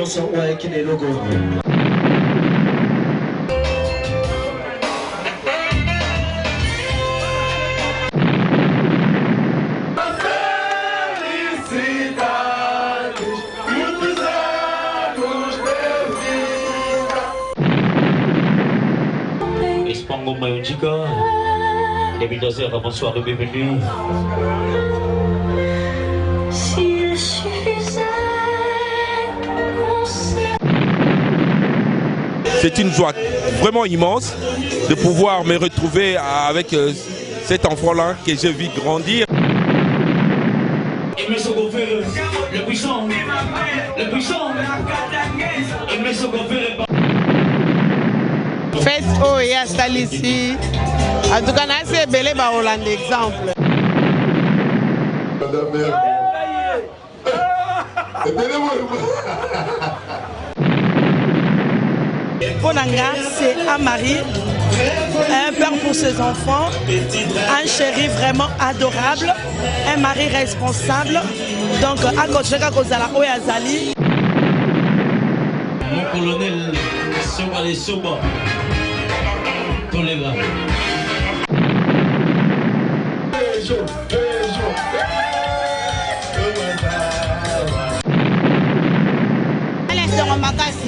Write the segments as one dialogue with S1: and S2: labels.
S1: nyonso ouais qui est logo.
S2: Espango Mayunjika, David Dozer, bonsoir et bienvenue.
S3: C'est une joie vraiment immense de pouvoir me retrouver avec cet enfant-là que j'ai vu grandir.
S2: Le puissant, le puissant,
S4: Fête oh et installé ici. En tout cas, c'est belé ba Hollande exemple. Bonanga, c'est un mari, un père pour ses enfants, un chéri vraiment adorable, un mari responsable. Donc, à côté de Kozala Oyazali.
S2: Mon colonel, Soba les Soba, Toléba.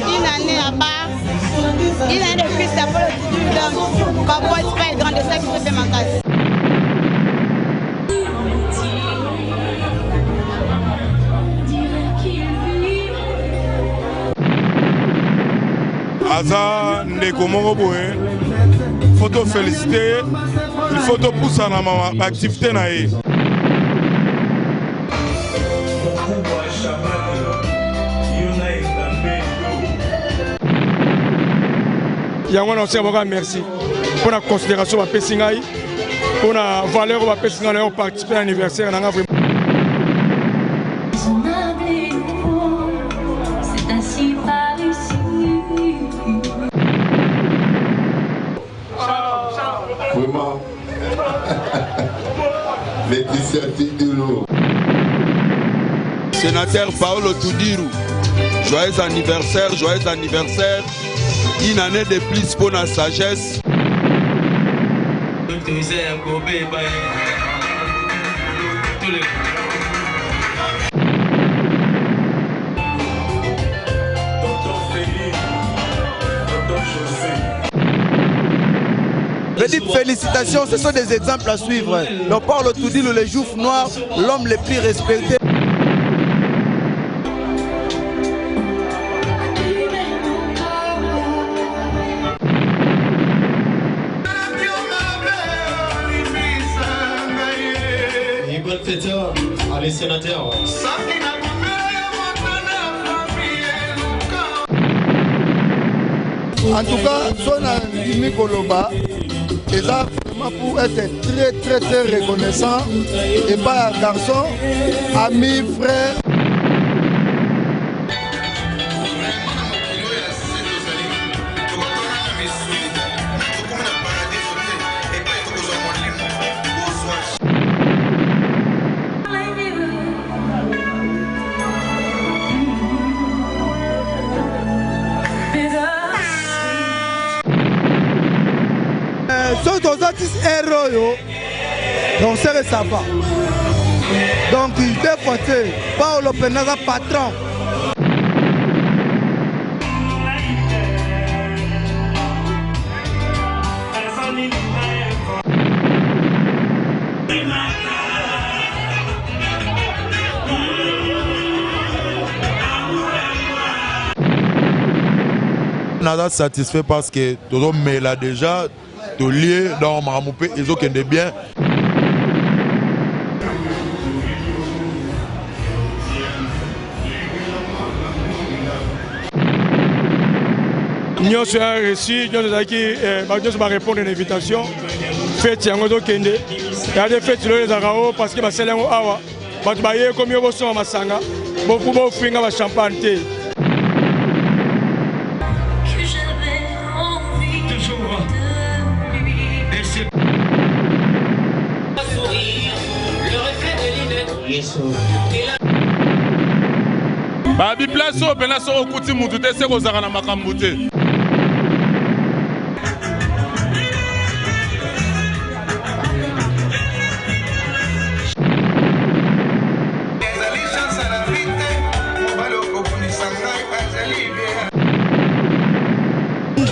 S5: Une année à bas, une année de plus, ça peut le parfois c'est pas grand de ça qui fait ma casse.
S3: Aza ndeko moko boye, faut te féliciter, il faut te pousser dans ma activité na ye.
S6: Yango na aussi merci pour la considération de Pessingaï, pour la valeur de Pessingaï pour participer à l'anniversaire.
S7: C'est ainsi par ici.
S8: Vraiment, l'initiative de l'eau.
S3: Sénateur Paolo Tudiru, joyeux anniversaire, joyeux anniversaire. Une année de plus pour la sagesse.
S9: Je dis félicitations, ce sont des exemples à suivre. Donc Paolo Tudiru, le Juif noir, l'homme le plus respecté.
S1: Allez, sénateur.
S9: En tout cas, son Dimi Koloba est là vraiment pour être très reconnaissant et pas un garçon, ami, frère. Sont aux artistes héros, donc c'est ça va. Donc il défendait Paolo Penaza patron.
S3: Nada satisfait parce que tout le monde là déjà. De lier dans Maramoupe, ils ont qu'un bien.
S6: Nous avons reçu, nous avons répondu à l'invitation. Fête Yangodo Kende. Il y a des fêtes les Arao parce que ma sœur Awa. Parce que comme ils sont à Masanga, beaucoup de finga va champagne.
S3: Babi place au penaso okuti mutu te se kozaka na makambo te.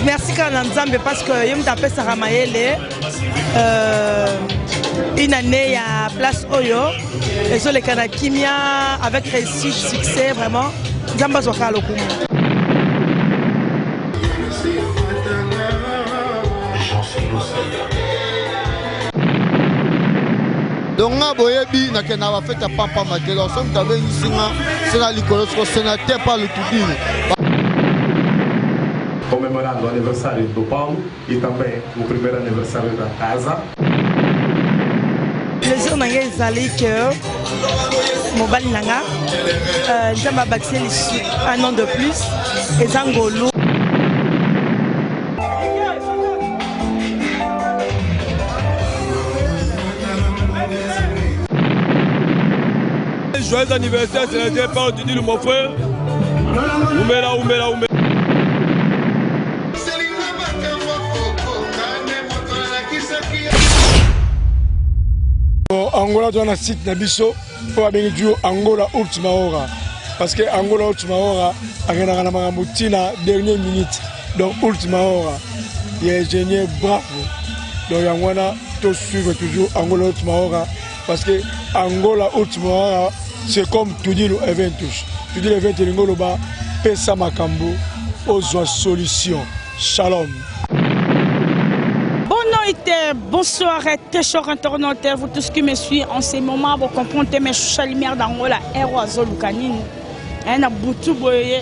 S4: Merci Kananzambe parce que je m'appelle Sarah Mayele. Une année à Place Oyo. Et sur les Kanakimia avec réussite, succès, vraiment. Zamba Zoka Lokumu.
S9: Donc, boyebi na ke na va fête papa matelo son tabe singa sena likolo sénateur par le Tudil.
S10: Comemorando o aniversário do Paulo e também o primeiro aniversário da casa.
S4: Plaisir nanga ezali que mobali nanga nzamba bakiseli un an de plus eza ngolu.
S6: Joyeux anniversaire, c'est le départ du dit mon frère. Oumela. Angola doit na site na biso pour abengi duo Angola Ultima Hora parce que Angola Ultima Hora agena na mangamutina dernière minute donc Ultima Hora il est ingénieur bravo donc yangwana to suivre toujours Angola Ultima Hora parce que Angola Ultima Hora c'est comme tout dit le Eventus tout dit l'event l'ingolo ba pesa makambo ozwa solution shalom.
S11: Bonsoir, très chers internautes, vous tous qui me suivez en ce moment, vous comprenez mes chouchas lumière d'Angola, Héros Zolukanine. Un aboutou boye,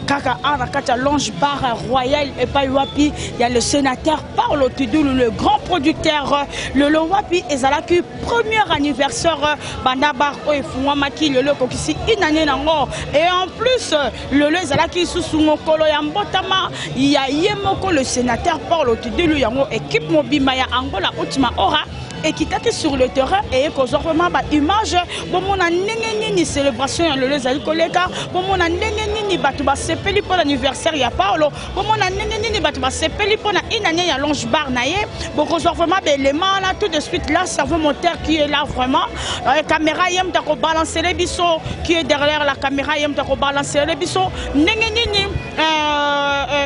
S11: kaka anakata longe bar royal et pas wapi, il y a le sénateur Paulo Tudulu, le grand producteur, le wapi et Zalaki, premier anniversaire, Bandabar Oefouamaki, le kokisi inane nango. Et en plus, le Zalaki sous Mokolo Yambotama, il y a Yemoko, le sénateur Paulo Tudulu, yango équipe Mobimaya Angola Ultima Hora. Et qui était sur le terrain et qu'on a vraiment une image pour mon année célébration le zali collègue pour mon année batuba sepeli pour l'anniversaire ya Paulo pour mon année batuba sepeli pour la une année ya longe bar naie pour qu'on a vraiment l'élément là tout de suite là cerveau moteur qui est là vraiment la caméra yem ta ko balancer les bisous qui est derrière la caméra yem ta ko balancer les bisous nini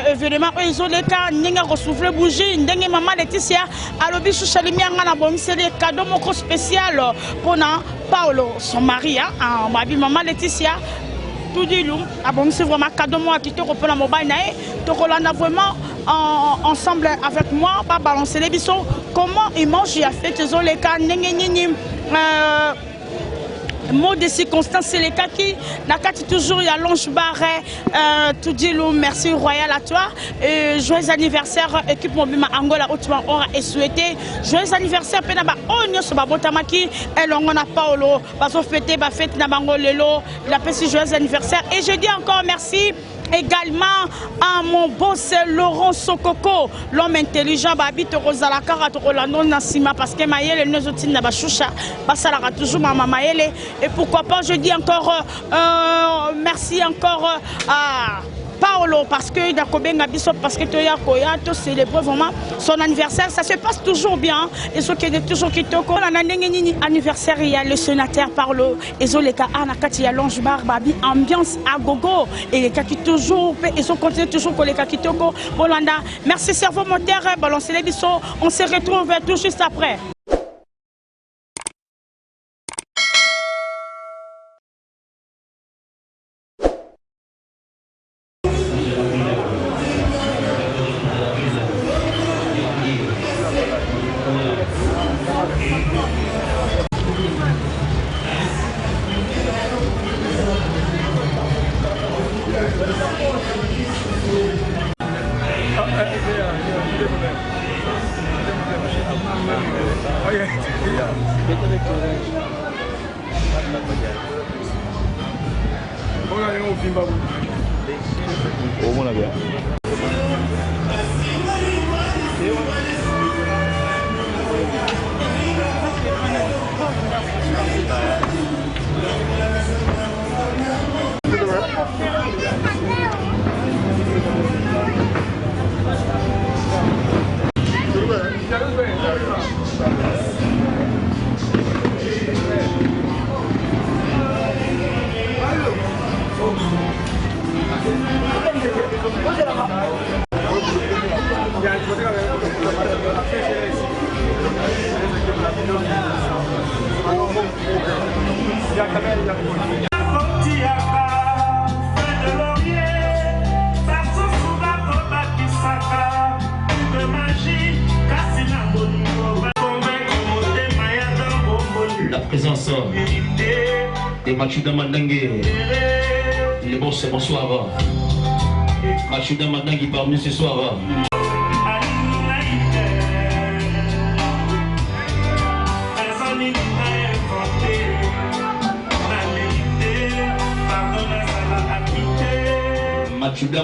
S11: événement isolé ka ninga ko souffler bougie ndenge maman Laetitia alobi sous chalimia ngana bon c'est des cadeaux spécial pour Paulo, son mari, ma vie maman Laetitia, tout dit nous, c'est vraiment cadeau moi qui te reprend la mobile nae, te relanda vraiment ensemble avec moi, pas balancer les bisous, comment il mange, il a fait tes les cas, mot de circonstance, c'est les cas qui, la carte toujours, il y a longe barré, tout dit nous, merci royal à toi, joyeux anniversaire, équipe Mobima Angola, Ultima Hora et souhaité, joyeux anniversaire, Penaba, Onyo Sobabotamaki, et l'on a Paolo, parce que fêter, fête Nabango Lelo, la petit joyeux anniversaire, et je dis encore merci. Également à mon boss Laurent Sokoko, l'homme intelligent, Babito Rosalakara, Rolando Nassima, parce que Maëlle, nous autres, n'a pas choucha, Basalara toujours maman Maëlle. Et pourquoi pas, je dis encore merci encore à Paolo, parce que parce que tu célèbre vraiment son anniversaire, ça se passe toujours bien. Et ce qui est toujours qui toko, anniversaire, il y a le sénateur Paulo, et les cas Anakati, il y a Longe Bar, Babi, ambiance à gogo, et les cas qui toujours, ils sont continue toujours pour les cas qui toko, Bolanda. Merci, cerveau moteur, balancer les bisous, on se retrouve tout juste après.
S2: La présence de Machuda Mandangue. Les boss, bonsoir. Machuda Mandangue parmi ce soir. Machuda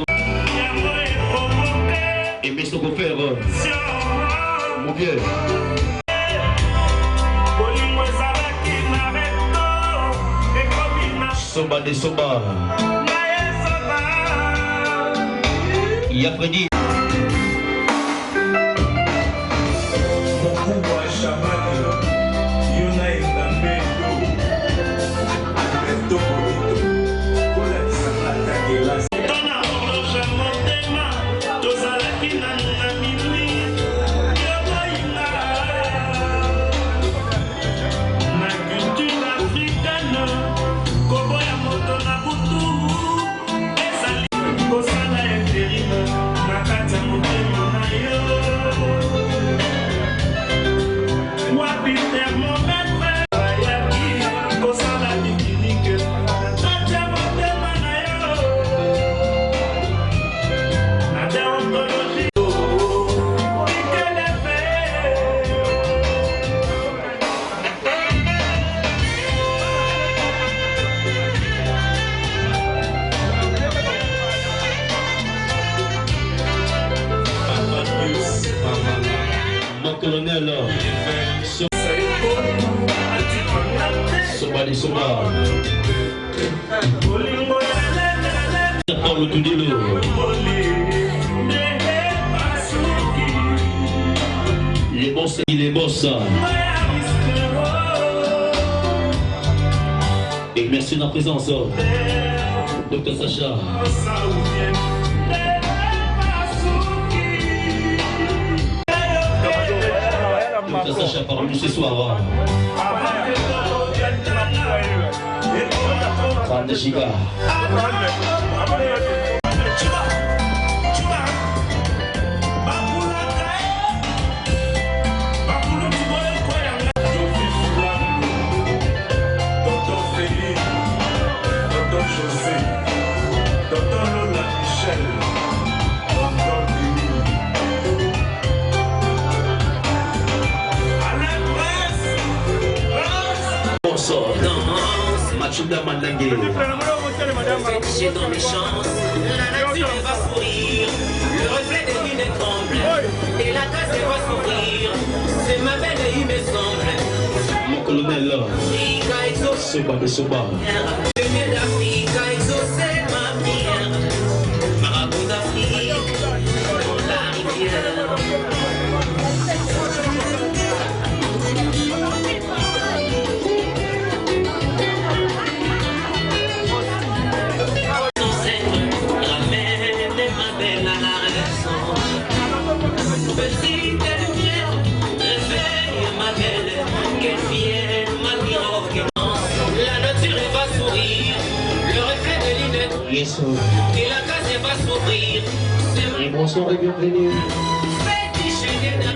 S2: et mes faire mon vieux. Soba de Soba. Il y a Freddy. Colonel Soba de Soba. Paul Tudilo. Les boss, les boss. Et merci de la présence, Dr Sacha. Dr Sacha parmi ce soir. Fan de Chica. Machuda Mandangue.
S12: J'ai dans mes chances, la nature va sourire, le reflet des lunettes tremble, et la tasse va s'ouvrir, c'est ma belle et il me semble.
S2: Mon colonel, Soba de Soba.
S12: Le mieux d'Afrique a exaucé ma prière, marabout d'Afrique, dans la rivière.
S2: Yes.
S12: Et la case va s'ouvrir.
S2: Et bonsoir et bienvenue.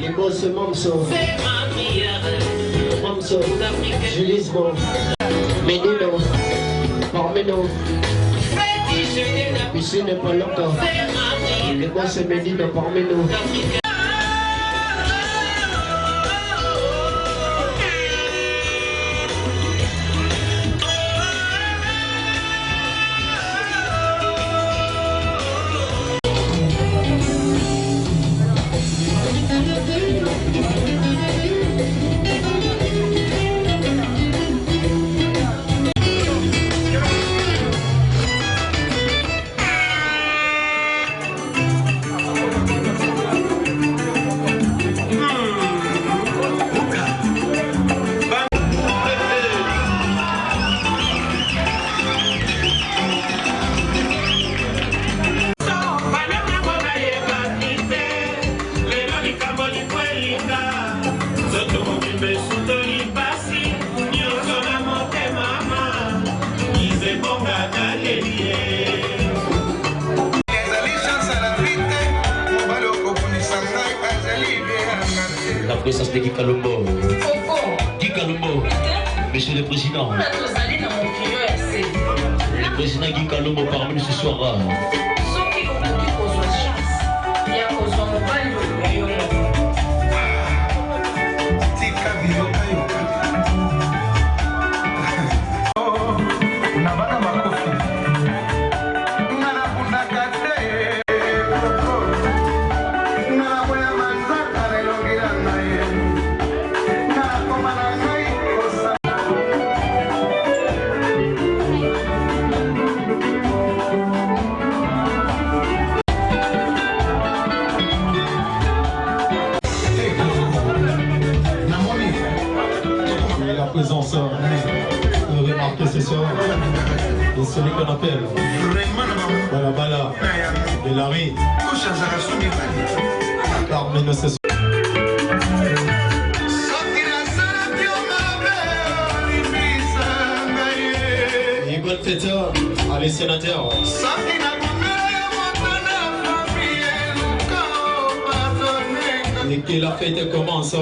S12: Les
S2: boss Mamso.
S12: C'est ma prière.
S2: Mamso. Julismo. Menino. Parmeno. Ici n'est pas longtemps. Les boss Menino Parmeno. reconnaissance de Guy Kalombo. Guy Kalombo, Monsieur le Président. Le Président Guy Kalombo parmi nous ce soir.
S1: Remarquez ce soir de celui qu'on appelle Balabala de Larry. Carmen ce soir. Et bonne fête à les sénateurs. Et que la fête commence.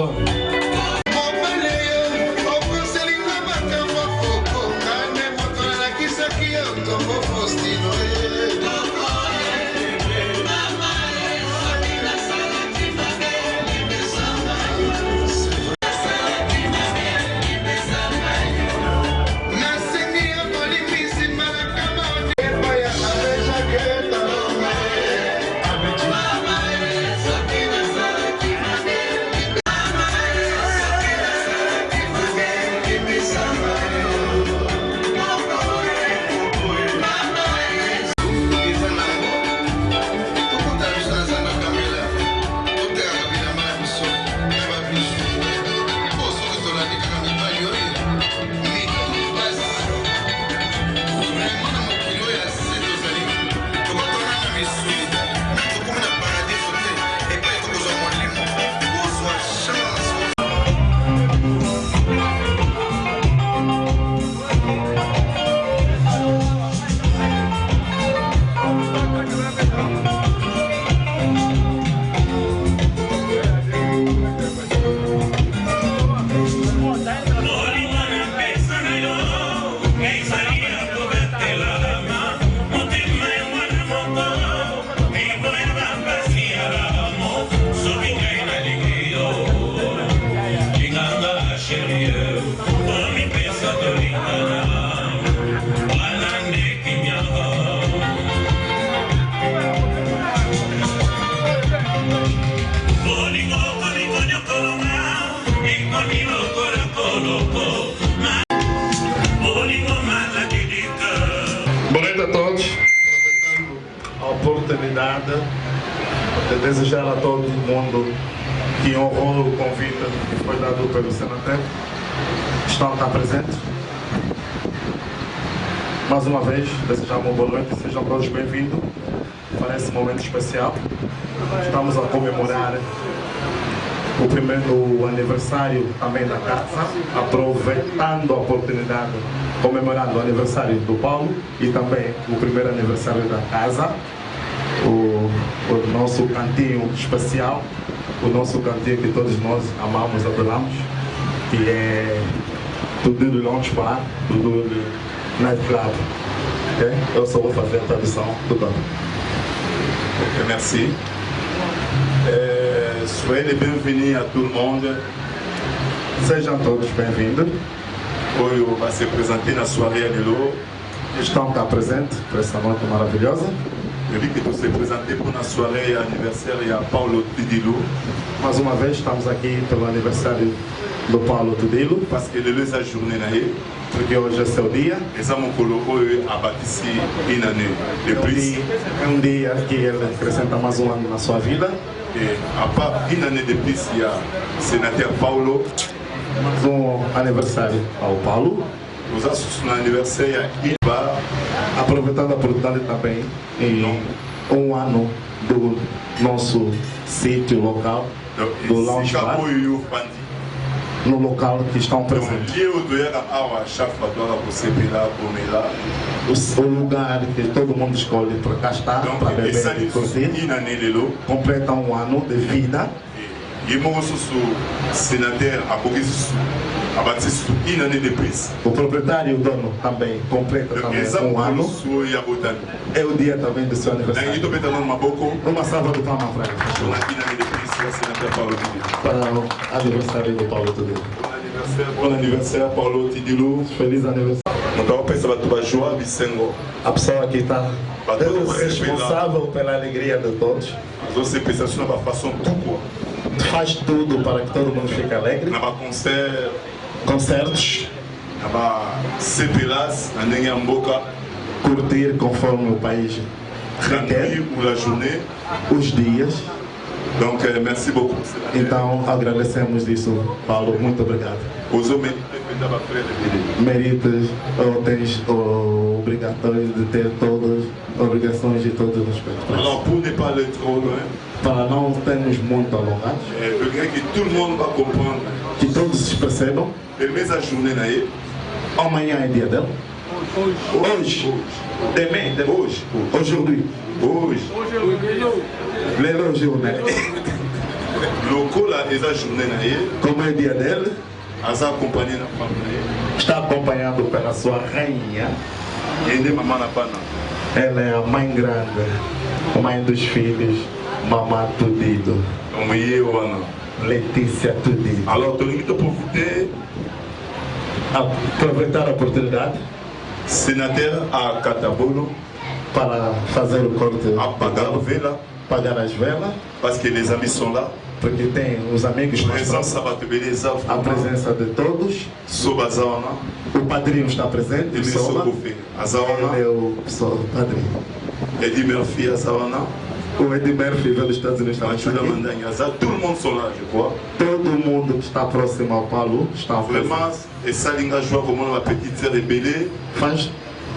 S10: De desejar a todo mundo que honrou o convite que foi dado pelo Senator, estão cá presentes. Mais uma vez, desejamos uma boa noite, sejam todos bem-vindos para esse momento especial. Estamos a comemorar o primeiro aniversário também da casa, aproveitando a oportunidade, comemorando o aniversário do Paulo e também o primeiro aniversário da casa. O nosso cantinho especial, o nosso cantinho que todos nós amamos, adoramos, que é tudo do Lounge Bar, tudo do Night Club. Okay? Eu só vou fazer a tradução do canto.
S8: Okay, merci. Soyez les bienvenus à tout le monde.
S10: Sejam todos bem-vindos.
S8: Hoje vai se apresentar na soirée de l'eau.
S10: Estão cá presentes para essa noite maravilhosa.
S8: Eu vi que tu se apresenté pour na soirée anniversaire a Paulo Tudilo.
S10: Mais uma vez estamos aqui pelo aniversário do Paulo Tudilo.
S8: Parce que ele é a journée naí.
S10: Porque hoje é seu dia.
S8: Examo hoje a bâti une année de plus.
S10: É dia que ele acrescenta mais um ano na sua vida.
S8: Et à part une année de plus, il y a sénateur Paulo.
S10: Mais aniversário ao Paulo.
S8: Nous avons un anniversaire à
S10: aproveitando a oportunidade também em um ano do nosso sítio local, do Lounge Bar, no local que estão presentes. O lugar que todo mundo escolhe para cá estar, para beber e curtir, completa um ano de vida.
S8: Il m'a reçu sénateur à Boguis a baptisé une année de plus.
S10: O proprietário, o dono, também completa também ano. É o dia também do seu aniversário. Uma salva de palmas para ele. Para o aniversário do Paulo Tudilo.
S8: Bon anniversaire, Paulo Tudilo.
S10: Feliz aniversário. A pessoa que está responsável pela alegria de todos. Faz tudo para que todo mundo fique alegre. Concertos. Curtir conforme o país requer. Os dias.
S8: Donc, merci beaucoup.
S10: Então, agradecemos isso, Paulo. Muito obrigado. Méritos, ou tens obrigações de ter todas as obrigações de todos os aspectos.
S8: Alors, pour ne pas aller trop loin,
S10: para não termos muito alongados,
S8: eu queria que tout le monde va comprendre
S10: que todos se percebam.
S8: A journée naí,
S10: amanhã é dia dela. Hoje. Demain. Hoje. Aujourd'hui.
S8: Hoje.
S10: Le journée.
S8: Locola essa journée naí,
S10: como é dia dele, está acompanhado pela sua rainha. Ela é a mãe grande, mãe dos filhos, mamãe Tudilo. Letícia Tudilo.
S8: Alors, estou
S10: aproveitar a oportunidade.
S8: Sénateur a Catabolo
S10: para fazer o corte,
S8: pagar
S10: as velas,
S8: parce que les amis sont là.
S10: Porque tem os amigos presentes, a presença de todos. O padrinho está presente, ele é o padrinho.
S8: Eddie Murphy a Savana.
S10: O Eddie Murphy veio dos Estados Unidos também.
S8: Tout le monde sont là, je crois.
S10: Todo mundo que está próximo ao Paulo está
S8: vraiment. Et ça, l'ingageois, comment ma petite sœur est belle.
S10: Faz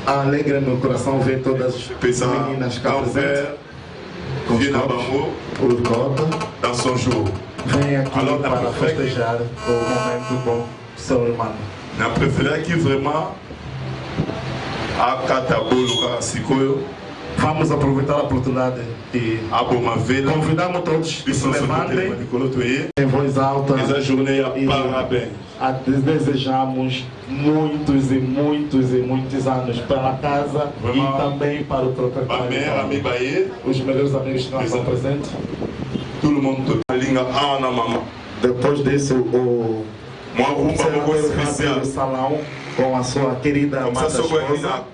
S10: alegre meu coração ver todas as meninas cá presentes.
S8: Dans son jour.
S10: Vem aqui para festejar o momento com seu irmão.
S8: Eu prefiro que vraiment a Catabolo, a Sicoio.
S10: Vamos aproveitar a oportunidade e convidamos todos que se levantem em voz alta e desejamos muitos anos pela casa e também para o proprietário. Os melhores amigos que nós estão presentes. Depois disso, o senador do salão com a sua querida amada esposa.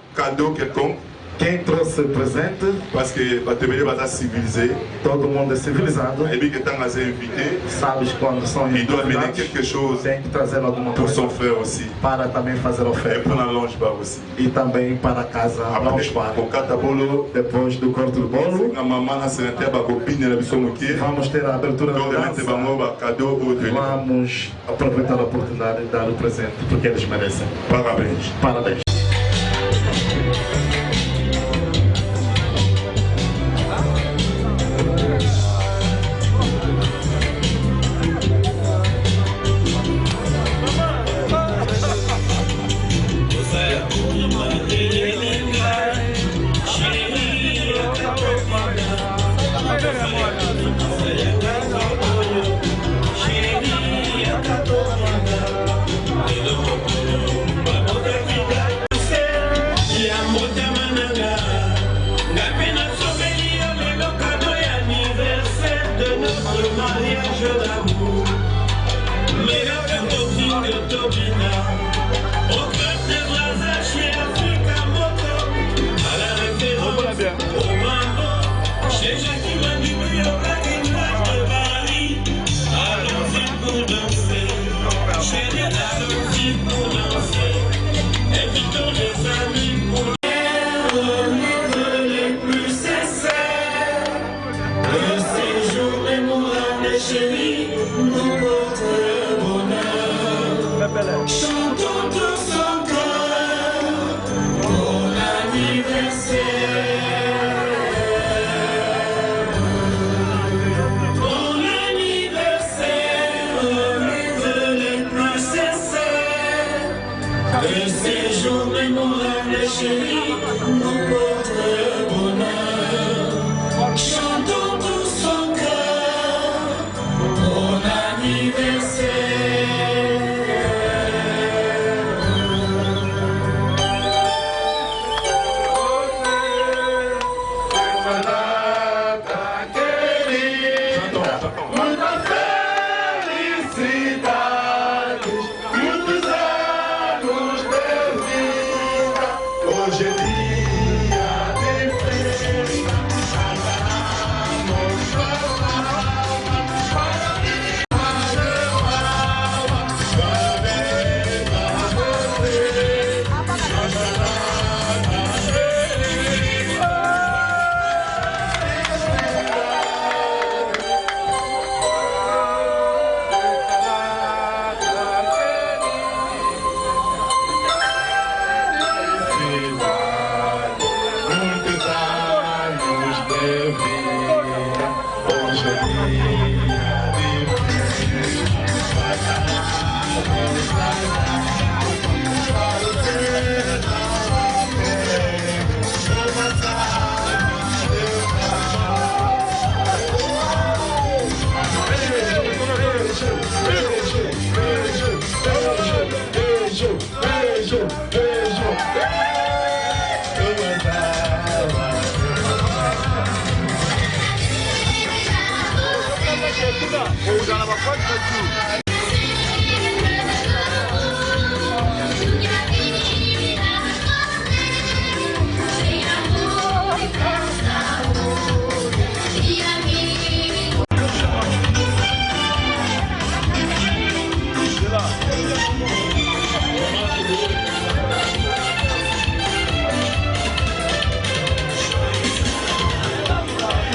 S10: Quem trouxe presente?
S8: Parce que a TV vai estar civilisé.
S10: Todo mundo é civilizado.
S8: Et puis que tant que invité,
S10: sabes quando são
S8: il doit amener quelque chose.
S10: Tem que trazer alguma
S8: pour
S10: coisa
S8: son frère aussi.
S10: Para também fazer oferta.
S8: Et pour la longe bar aussi.
S10: E também para casa longe bar.
S8: O catabolo
S10: depois do corte do bolo.
S8: A mamãe na senete ba copine na biso muke.
S10: Vamos ter a abertura da dança. Vamos aproveitar a oportunidade de dar o presente porque eles merecem.
S8: Parabéns.
S10: Parabéns.
S12: Chantons tous son cœur,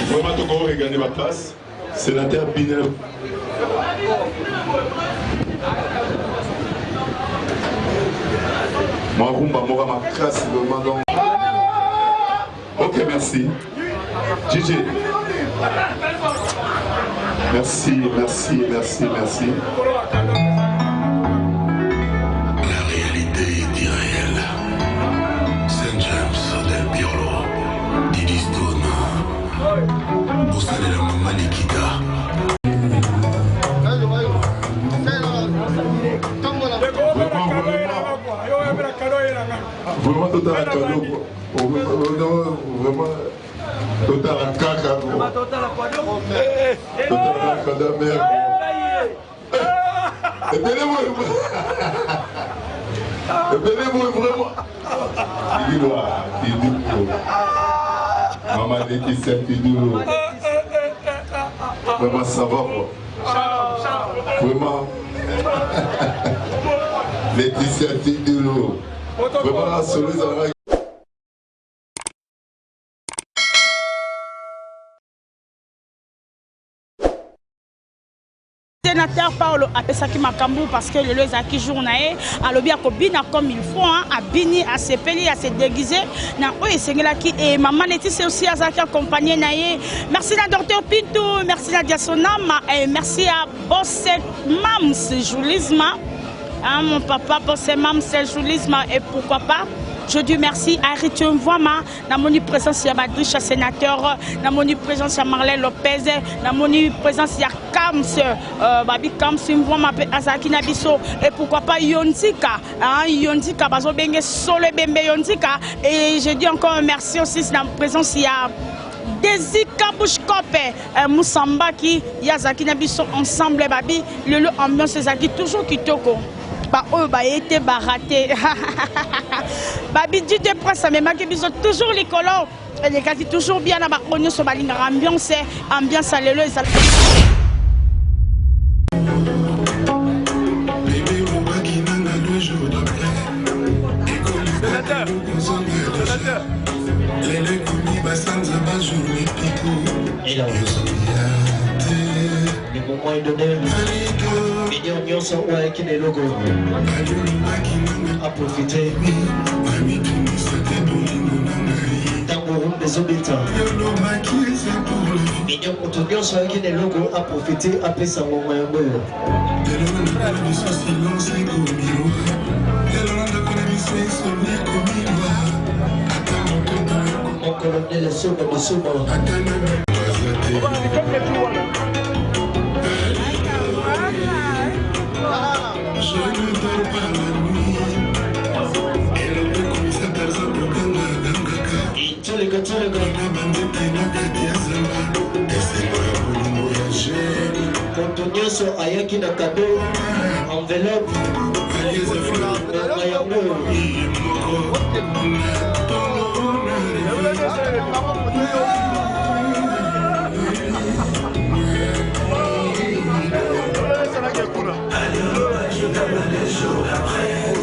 S8: Vraiment, tout le monde a gagné ma place. Sénateur Pinel. Moi, Rumba, moi, ma classe, vraiment donc. Ok, merci. Gigi. Merci, merci, merci, merci.
S13: La réalité est irréelle. Saint James del Piolo, Didi Stone, Bossa de la Mama Nikita.
S8: Vraiment tout à cadeau. Vraiment tout à caca. Tout à cadeau merde. Aidez-moi vraiment. Il doit. Maman Laetitia Pidou. Vraiment ça va quoi. Vraiment. Laetitia Pidou. Vraiment la solution.
S11: Sénateur Paolo apesaki makambu parce que le ezaki journae alobi akobina comme il faut a bini a sepeli a se déguiser na o esengelaki et maman Laetitia aussi azaki accompagné naie. Merci à docteur Pinto, merci à Diasonama et merci à Bosse Mams Joulisma. Mon papa Bosse Mams Joulisma et pourquoi pas je dis merci à Richard Mvouama, na moni présence ya Badricha sénateur, na moni présence ya Marlène Lopez, na moni présence ya Kams, Babi Kams Mvouama pe azaki na biso et pourquoi pas Yondika, Yondika bazo benge solo bembe Yondika et je dis encore merci aussi na présence ya Desika Bouchkope, Moussamba qui yazaki na biso ensemble babi, le ambiance ezaki toujours kitoko. Bah été baraté. Babi dit de presse, mais ma biso toujours les colons. Les gars qui toujours bien à Bakonyo sur la ligne ambiance à l'élo.
S2: Le moment est donné. Mignon sont ouais qui est logo. À profiter. Tangourou des habitants. Mignon Antonio sont qui est logo. À profiter après sa moment et beurre. Mon colonel est sobre de souvent.
S13: Je ne dors pas la nuit. Et le commissaire Tarzan Boganga Dangaka.
S2: Et tous les gars, Antonio so ayaki na cadeau. Enveloppe.
S12: Les jours d'après,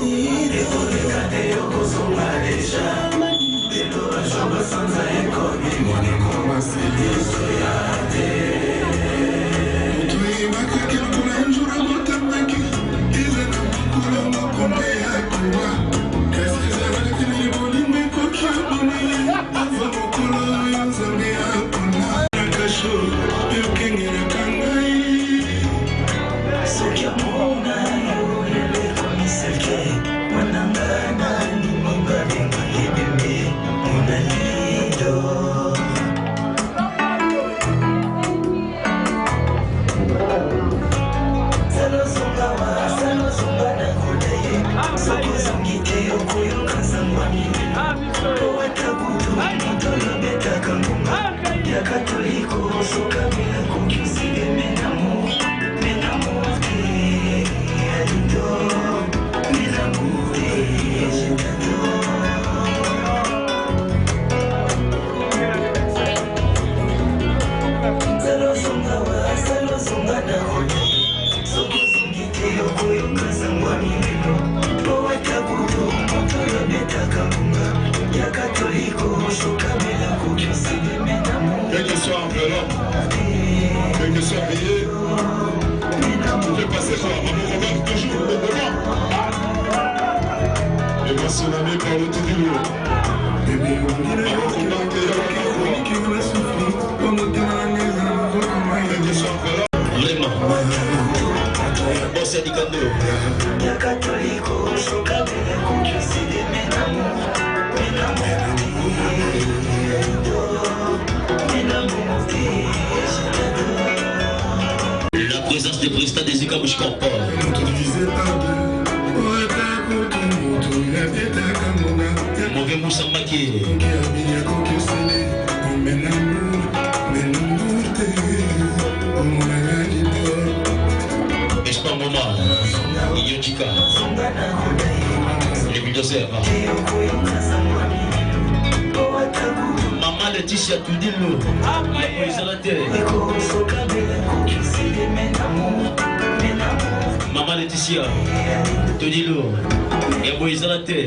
S12: les taux de catéo sont pas déjà. Les taux de chambre sans aïe comme il m'en est commencé. Ils sont yardés. Tu es ma caquette pour un jour à mon tamaki. Ils ont un couleur, mon combat à quoi. Qu'est-ce que ça va faire les bolines, mes coquilles, avant mon couleur, ils ont mis un peu.
S13: Quel que soit enveloppe, quel que soit payé, je vais passer par mon convaincre toujours le devant. Et moi, son ami par le tout du lot.
S2: Vraiment. Bon, c'est Dikando. La présence des prestats des Ikabush Corpor. Mauvais Moussa Maké. Espoir Moma. Yojika. Les bulldozers. Maman Laetitia Tudilo. Maman Laetitia Tudilo. Et Boïsalate.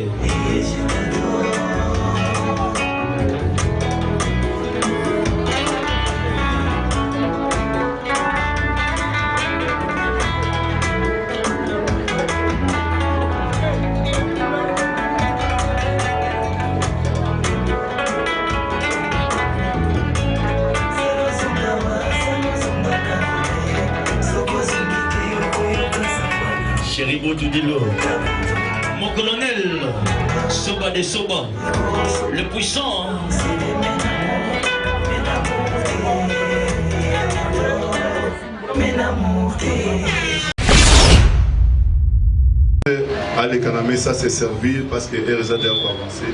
S2: Chéribo Tudilo. Mon colonel Soba de Soba, le puissant.
S8: Allez, Kaname, ça c'est servir parce que RZA doit avancer.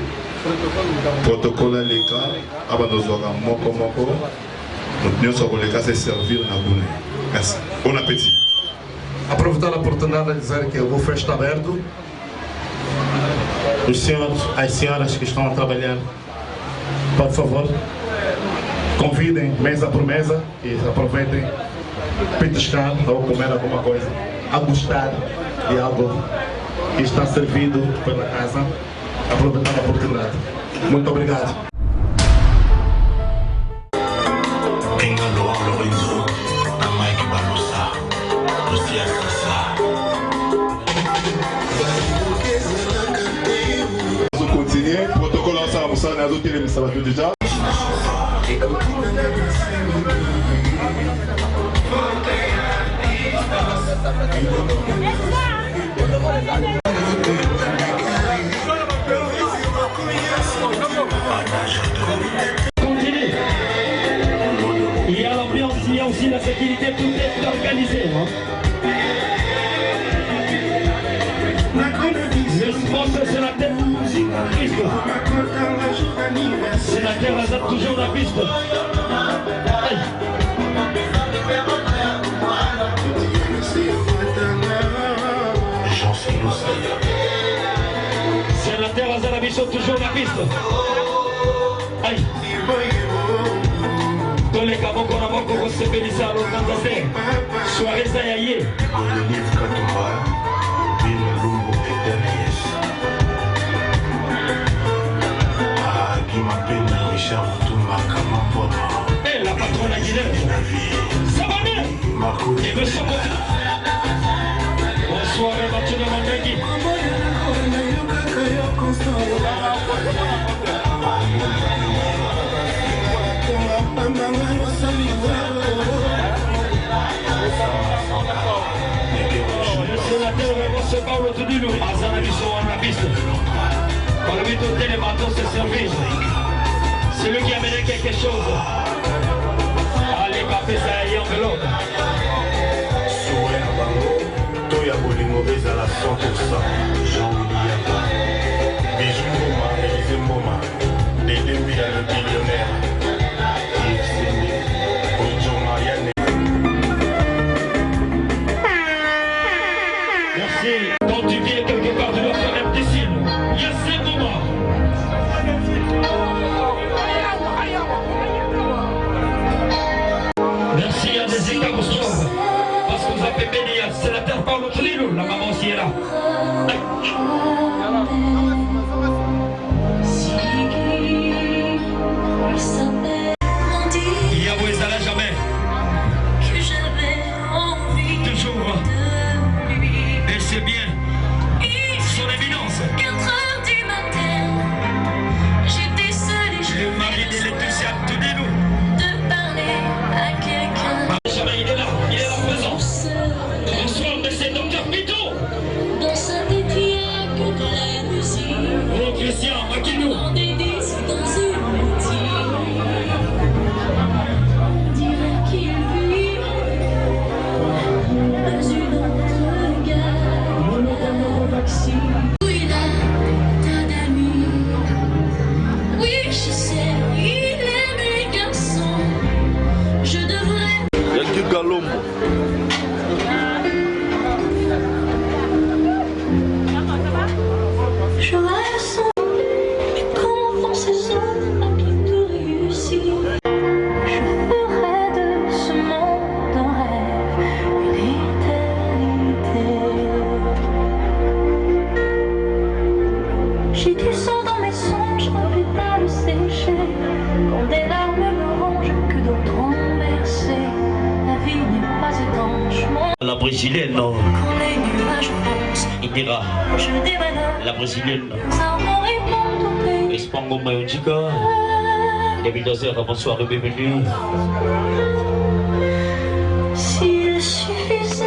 S8: Protocole à l'écart, Abanozora Moko Moko. Nous sommes les cas, c'est servir na Boune. Merci. Bon appétit.
S10: Aproveitar a oportunidade de dizer que o buffet está aberto. Os senhores, as senhoras que estão a trabalhar, por favor, convidem mesa por mesa e aproveitem petiscar ou comer alguma coisa, a gostar de algo que está servido pela casa, aproveitar a oportunidade. Muito obrigado.
S8: Protocole ensemble, ça on a d'autres mais ça va tout déjà.
S2: Il y a l'ambiance, il y a aussi la sécurité, tout est organisé. Le sponsor c'est la tête. C'est la terre hasard toujours la piste. C'est la terre hasard la mission toujours la piste. Aïe. Tous les cabos qu'on a beaucoup se bénissent à l'autre soirée Zayaye. Eh, la patronne Aguilera. Ça va bien? Et monsieur bonsoir, Mathieu de Mandegui.
S14: coordonnateur Rosso Paolo Tudulu, Azana Bisso en la piste. Quand le but au télébateau se servir, c'est lui qui a mené quelque chose. Allez, papé, ça y est, en vélo.
S10: Souhait à Bango, Toya Bolingo, Ezala 100%. Jean-William. Bijou Mboma, Élisée Mboma. Dédé Mbia, le billionnaire. Yves Sende, Ojo Marianne.
S14: Merci. Quand tu viens quelque part, tu dois faire un petit signe. Yes, c'est Mboma. Merci à Jessica Mostrov. Parce que vous avez béni à sénateur Paolo Tudulu, la maman aussi est là. Yahweh Zala jamais.
S7: Que j'avais envie
S14: toujours.
S7: De lui.
S14: Et c'est bien. Son éminence.
S7: 4 heures du matin, j'étais seule et je
S14: le mari de Laetitia Tudulu.
S7: De parler à quelqu'un.
S14: Jamais il est là présent. Bonsoir, monsieur Docteur Pito.
S7: Dans sa tête, il n'y a que de la musique.
S14: Oh, Christian, maquille-nous.
S7: Dans des disques, dans une boutique. On dirait qu'il vit dans une autre galaxie. Où il a tas d'amis. Oui, je sais, il aime les garçons. Je devrais.
S2: Yaki Galombo.
S7: Je rêve sans, mais comment font ces hommes à qui tout réussit? Je ferai de ce monde un rêve, une éternité. J'ai du sang dans mes songes, envie pas le sécher. Quand des larmes me rongent, que d'autres ont versé. La vie n'est pas étanche.
S2: La brésilienne, non.
S7: Quand les nuages foncent,
S2: Indira.
S7: je débalance.
S2: La brésilienne.
S7: Ça me répond au
S2: Espango Mayonjika. David Ozer, bonsoir et bienvenue.
S7: S'il suffisait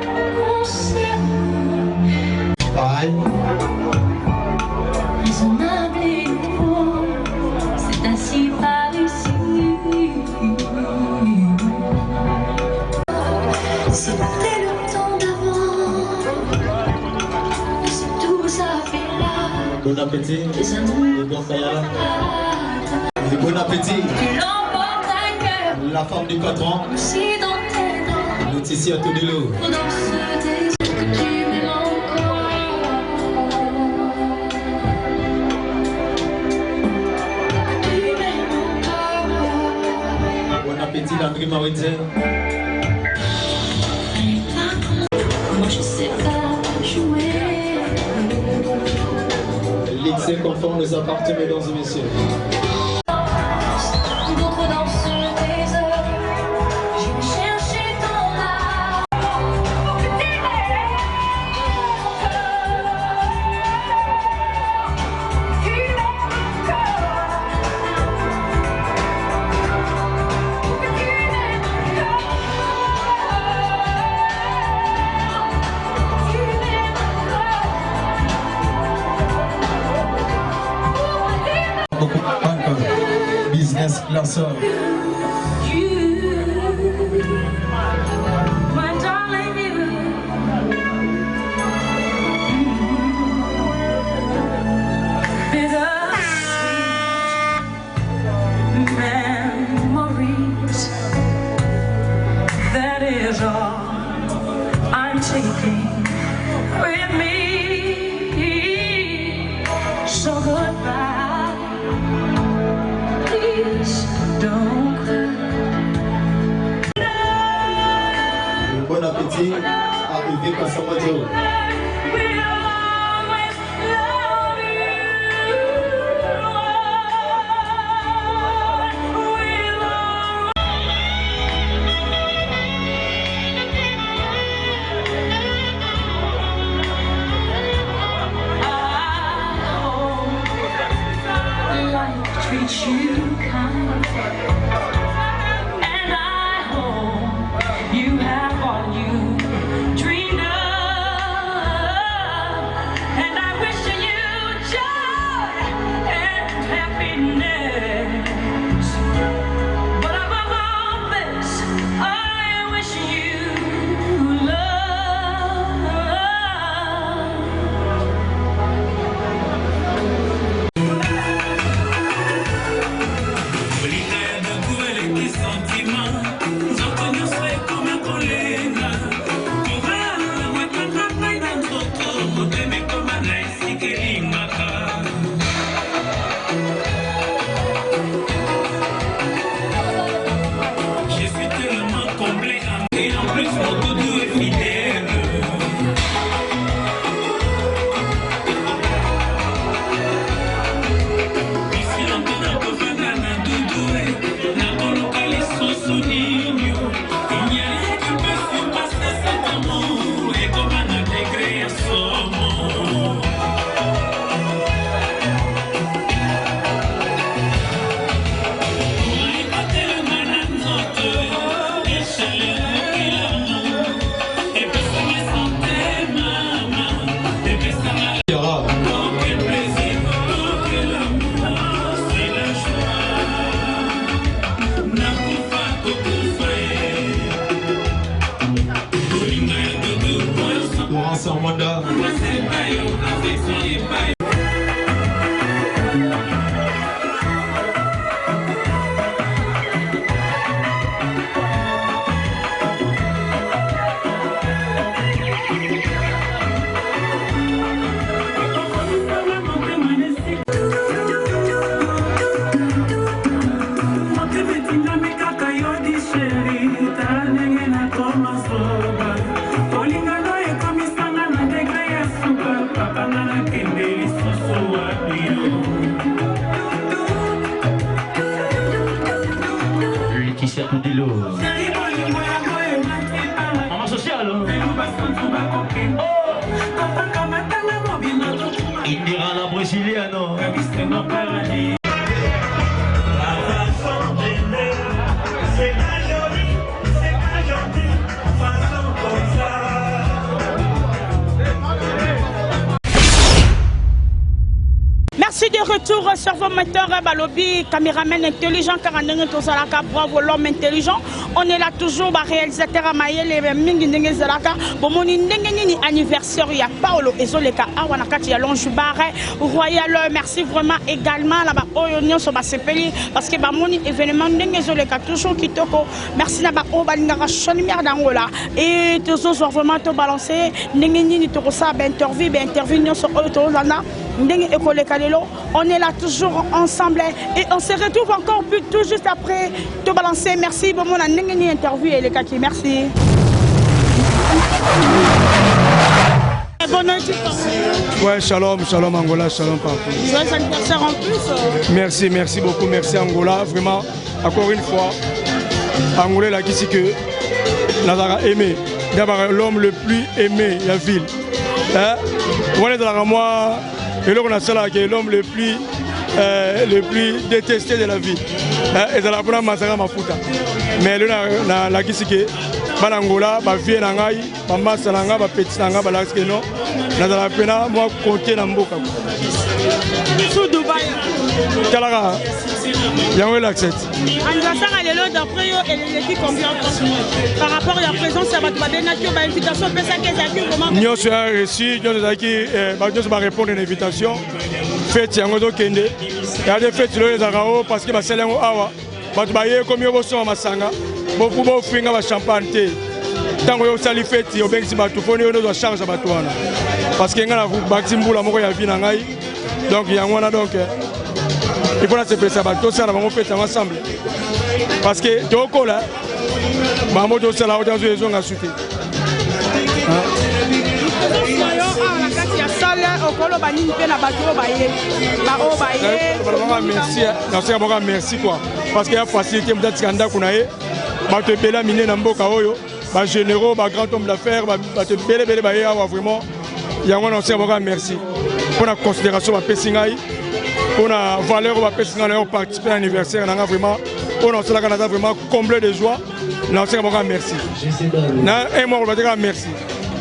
S7: qu'on s'aime. Raisonnable et nouveau, c'est ainsi par ici. C'était le temps d'avant, c'est tout ça fait là.
S2: Bon appétit.
S7: Les amours,
S2: bon Kayala.
S1: Bon appétit.
S7: tu l'emportes à cœur.
S1: La femme du patron.
S7: Si dans tes dents,
S1: Laetitia Tudulu.
S7: dans ce désir que tu m'aimes encore. Tu m'aimes encore.
S1: Bon appétit, Landry Maritien.
S7: Moi je sais pas jouer.
S1: L'excès confond les appartements, mesdames et messieurs.
S7: D'autres dansent des heures. Je vais chercher ton âme. Tu m'aimes encore. Tu m'aimes
S1: Business class.
S7: my darling, you. Bittersweet memories. That is all I'm taking with me. So goodbye. Please don't cry.
S1: Bon appétit. Arrivé Passamodio.
S7: Treat you kind, and I hope you have all you dreamed of.
S2: Indira la brésiliano.
S11: Merci de retour sur vos moteurs Balobi, caméraman intelligent, Karandenge Tozalaka, bravo l'homme intelligent. On est là toujours, réalisateur Amaïel et Mingi Zalaka. Bon, mon anniversaire, il y a Paolo Ezoleka, Awanakati, Alonge Barre, Royal, merci vraiment également là-bas, Oyonion sur Basepeli, parce que mon événement Ezoleka, toujours Kitoko, merci là-bas, Obalingara, Chonimière d'Angola, et toujours vraiment te balancer, Nengeni, Torosa, interview, sur Otozana. On est là toujours ensemble et on se retrouve encore plus tout juste après te balancer. Merci pour mon interview et les kaki. Merci. Bonne nuit.
S6: Ouais, shalom, shalom Angola, shalom partout.
S11: Joyeux anniversaire en plus.
S6: Merci, merci beaucoup, merci Angola. Vraiment, encore une fois, Angola là qui c'est que Nazara aimé. D'abord l'homme le plus aimé de la ville. On est dans la moi. Et là, on a ça qui est l'homme le plus détesté de la vie. Et ça la prend Masara Mafuta. Mais là, la Kisike, Balangola, Bavie Nangai, Bamasalanga, Bapetinanga, Balaskeno, Nazara Pena, moi, compter dans Mboka.
S11: Sous Dubaï.
S6: Kalara, Yahweh l'accepte.
S11: Anniversaire à l'élo d'après et l'équipe combien par rapport à la présence à Batouabé, l'invitation,
S6: nous avons reçu, nous avons répondu à l'invitation. Fête Yangodo Kende. Il y a des fêtes les Arao parce que c'est un awa. Batoubaye comme yo bosso masanga. Beaucoup de finga va champagne. Tant que yo sali fête yo bengi batufoni yo doit charge batouana. Parce que ngana batimboula moko ya vie na ngai. Donc yangwana donc il faut la se ça bateau ça va fête ensemble. Parce que toko là maman do ça là dans une zone à souter. Merci quoi parce qu'il y a facilité peut-être qu'on a te payer miner dans mboka oyo ba généraux ba grand homme d'affaires ba te payer vraiment il y a on sait merci pour la considération ba pesingai pour la valeur ba pesingai leur participer à l'anniversaire on a vraiment on a cela Canada vraiment comblé de joie on sait merci na et moi on va dire merci.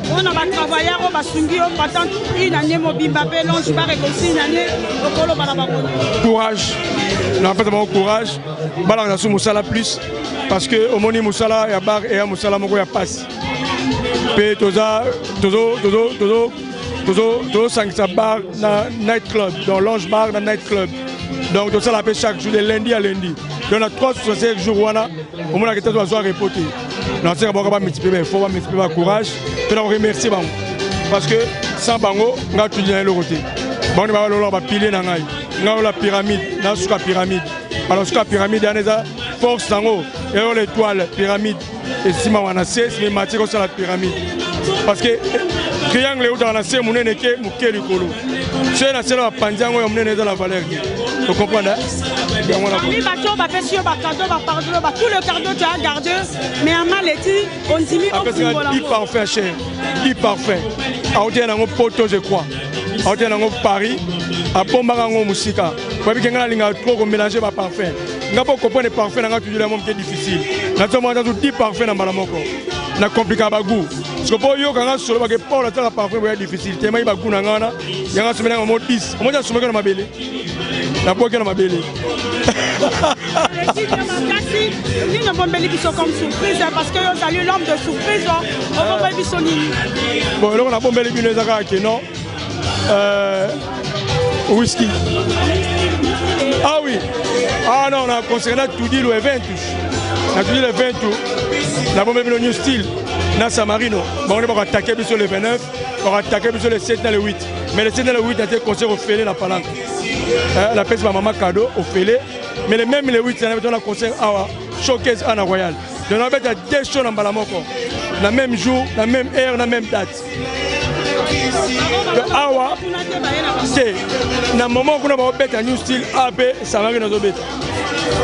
S11: On a travaillé au Basungi, on attend une année Mobimba Longe Bar et aussi une année au Colo Balababon.
S6: Courage, on a pas de courage. Balanga sous Moussala plus parce que au Moni Moussala et à Bar et à Moussala Moko ya passe. Pe toza sang bar na night club, dans Longe Bar na night club. Donc tout ça la paix chaque jour de lundi à lundi. Donc, na 365 jours, on a été reporté. Nous avons multiplié l'effort, on a multiplié le courage. Et on remercie Bango. Parce que sans Bango, on a tout dit le côté. On a pilé dans la pyramide, dans la pyramide. Alors, la pyramide, il y a force dans l'eau. Et on l'étoile, pyramide. Et si on a c'est matière sur la pyramide. Parce que triangle est dans la scène, on est que mouké du colo. C'est la scène de Pandian, on est dans la valeur. Vous comprenez?
S11: Oui, tout le cadeau tu as gardé, mais à Maleti, on dit
S6: il parfait, cher. Il parfait. À hauteur d'un poteau, je crois. À hauteur d'un Paris, à Pombarango Moussika. Vous voyez qu'il y a trop mélangé par parfum. Nous avons compris les parfums, nous avons toujours le monde qui est difficile. Nous avons 10 parfums dans Malamoko. Nous avons compliqué à Bagou. Parce que pour eux, quand on a pas le parfum, c'est difficile. Tellement il y a Bagou, il y a un semaine en mode 10. Moi, je suis dans ma belle. La boîte dans ma belle.
S11: Nous avons des qui sont comme surprise parce que nous avons l'homme de surprise. On va pas vivre son ligne.
S6: Bon, là, on a bombé les billets qui non. Whisky. Ah oui. Ah non, on a concerné tout dit le event. On a tout dit le event. On a bombé le new style. Dans Samarino. Bon, on va attaquer sur le 29. On va attaquer sur le 7 et le 8. Mais le 7 et le 8 a été conseillé au Félé, la Palanque. La peste ma maman cadeau au Félé. Mais même le 8, on a conseillé à Showcase Anna Royal. Donc on a fait deux shows dans Balamoko. Le même jour, la même heure, la même date. Awa, c'est dans le moment où on a fait un new style AB, ça va venir dans le bête.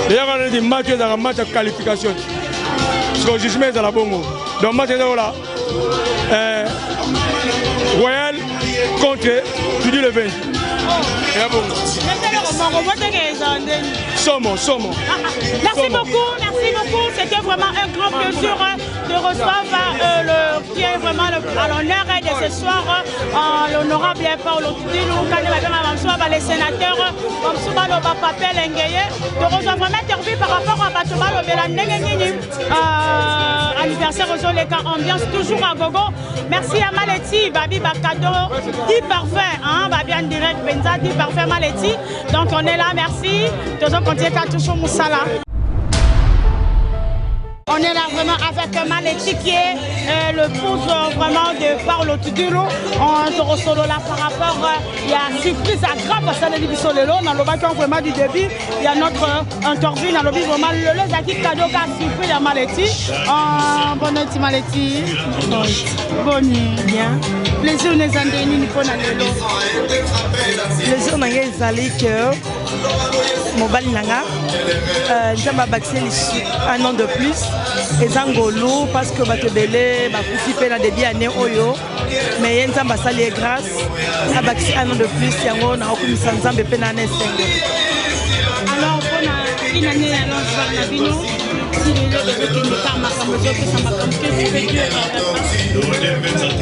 S6: D'ailleurs, on a dit match dans un match de qualification. Parce que le jugement est dans la bongo. Donc, match là, Royal contre Judy Levin. Somo.
S11: Merci beaucoup. C'était vraiment un grand plaisir de recevoir le qui est vraiment à l'honneur de ce soir, l'honorable Paul Otudilou, les sénateurs, de recevoir vraiment interview par rapport à Batouba Belandengeni, anniversaire aux Oleka, ambiance toujours à gogo. Merci à Maleti, Babi Bakado, 10 parfums, Babi en direct, Benza, 10 parfums Maleti. Donc on est là, merci. Toujours continuer à toucher Moussala. On est là vraiment avec Maleti qui est le pouce vraiment de Paul Otudilou. On se ressolo là par rapport, il y a surprise à grave parce que les Solelo, dans le bac vraiment du début, il y a notre interview dans le big vraiment le Zaki cadeau qui a surpris à Maleti. Bonne nuit Maleti. Bonne nuit. Bien. Plaisir nous endeni ni pona lelo.
S4: Plaisir na ngai ezali que mobali nanga nzamba bakiseli un an de plus. Ezangolo parce que batebele bakufi pe na début année oyo mais ye nzamba sali grâce abakisi un an de plus yango na okumisa nzambe pe na année 5.
S11: Alors pona une année à l'enfant na bino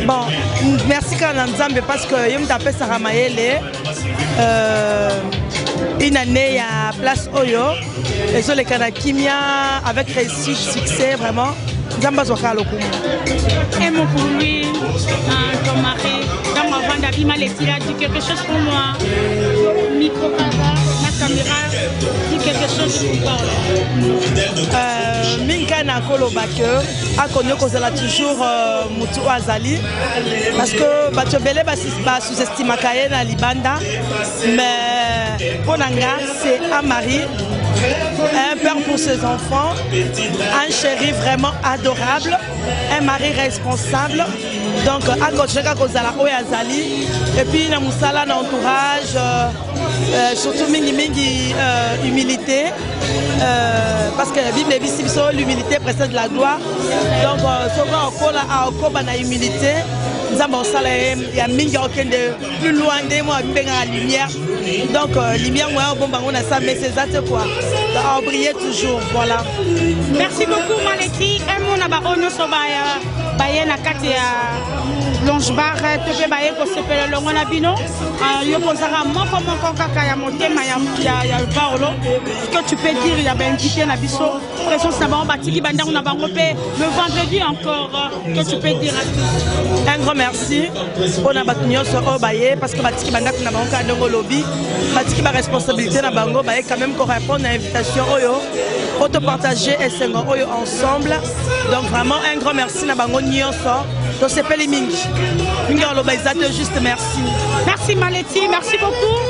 S4: bon, merci quand Nzambe parce que je m'appelle Sarah Mayele. Une année à Place Oyo. Et sur les Kanakimia avec réussite, succès, vraiment. Nzamba Zoka Lokumu.
S11: Un mot pour lui, ton mari, dans ma vente d'abîme, il a dit quelque chose pour moi. Micro la caméra, dit quelque chose pour toi.
S4: Minkana Kolobake a connu qu'on a toujours Moutou Azali parce que Batobele va sous-estimer Kayena Libanda, mais Ponanga c'est un mari, un père pour ses enfants, un chéri vraiment adorable, un mari responsable. Donc à côté de Kozala Oyazali et puis na Moussala na entourage, surtout mingi humilité. Parce que la Bible dit que l'humilité précède la gloire. Donc, si on a la humilité, nous avons plus loin de moi, la lumière. Donc, la lumière, on a ça, mais c'est ça, quoi. On brille toujours, voilà.
S11: Merci beaucoup, Maleti. Un na kati ya longe bar te baye ko sepela longo na bino yo posara moko kaka ya motema ya Paolo que tu peux dire il y a ben invité na biso présence na bango batiki bandango na bango pe le vendredi encore que tu peux dire à tous.
S4: Un grand merci pour na batunyo so baye parce que batiki bandako na bango ka ndongo lobby batiki ba responsabilité na bango baye quand même ko répondre à invitation oyo pour partager et se ensemble. Donc vraiment un grand merci na bango nyonso. Donc c'est pas les mingi. Mingi on le juste merci.
S11: Merci Maleti, merci beaucoup.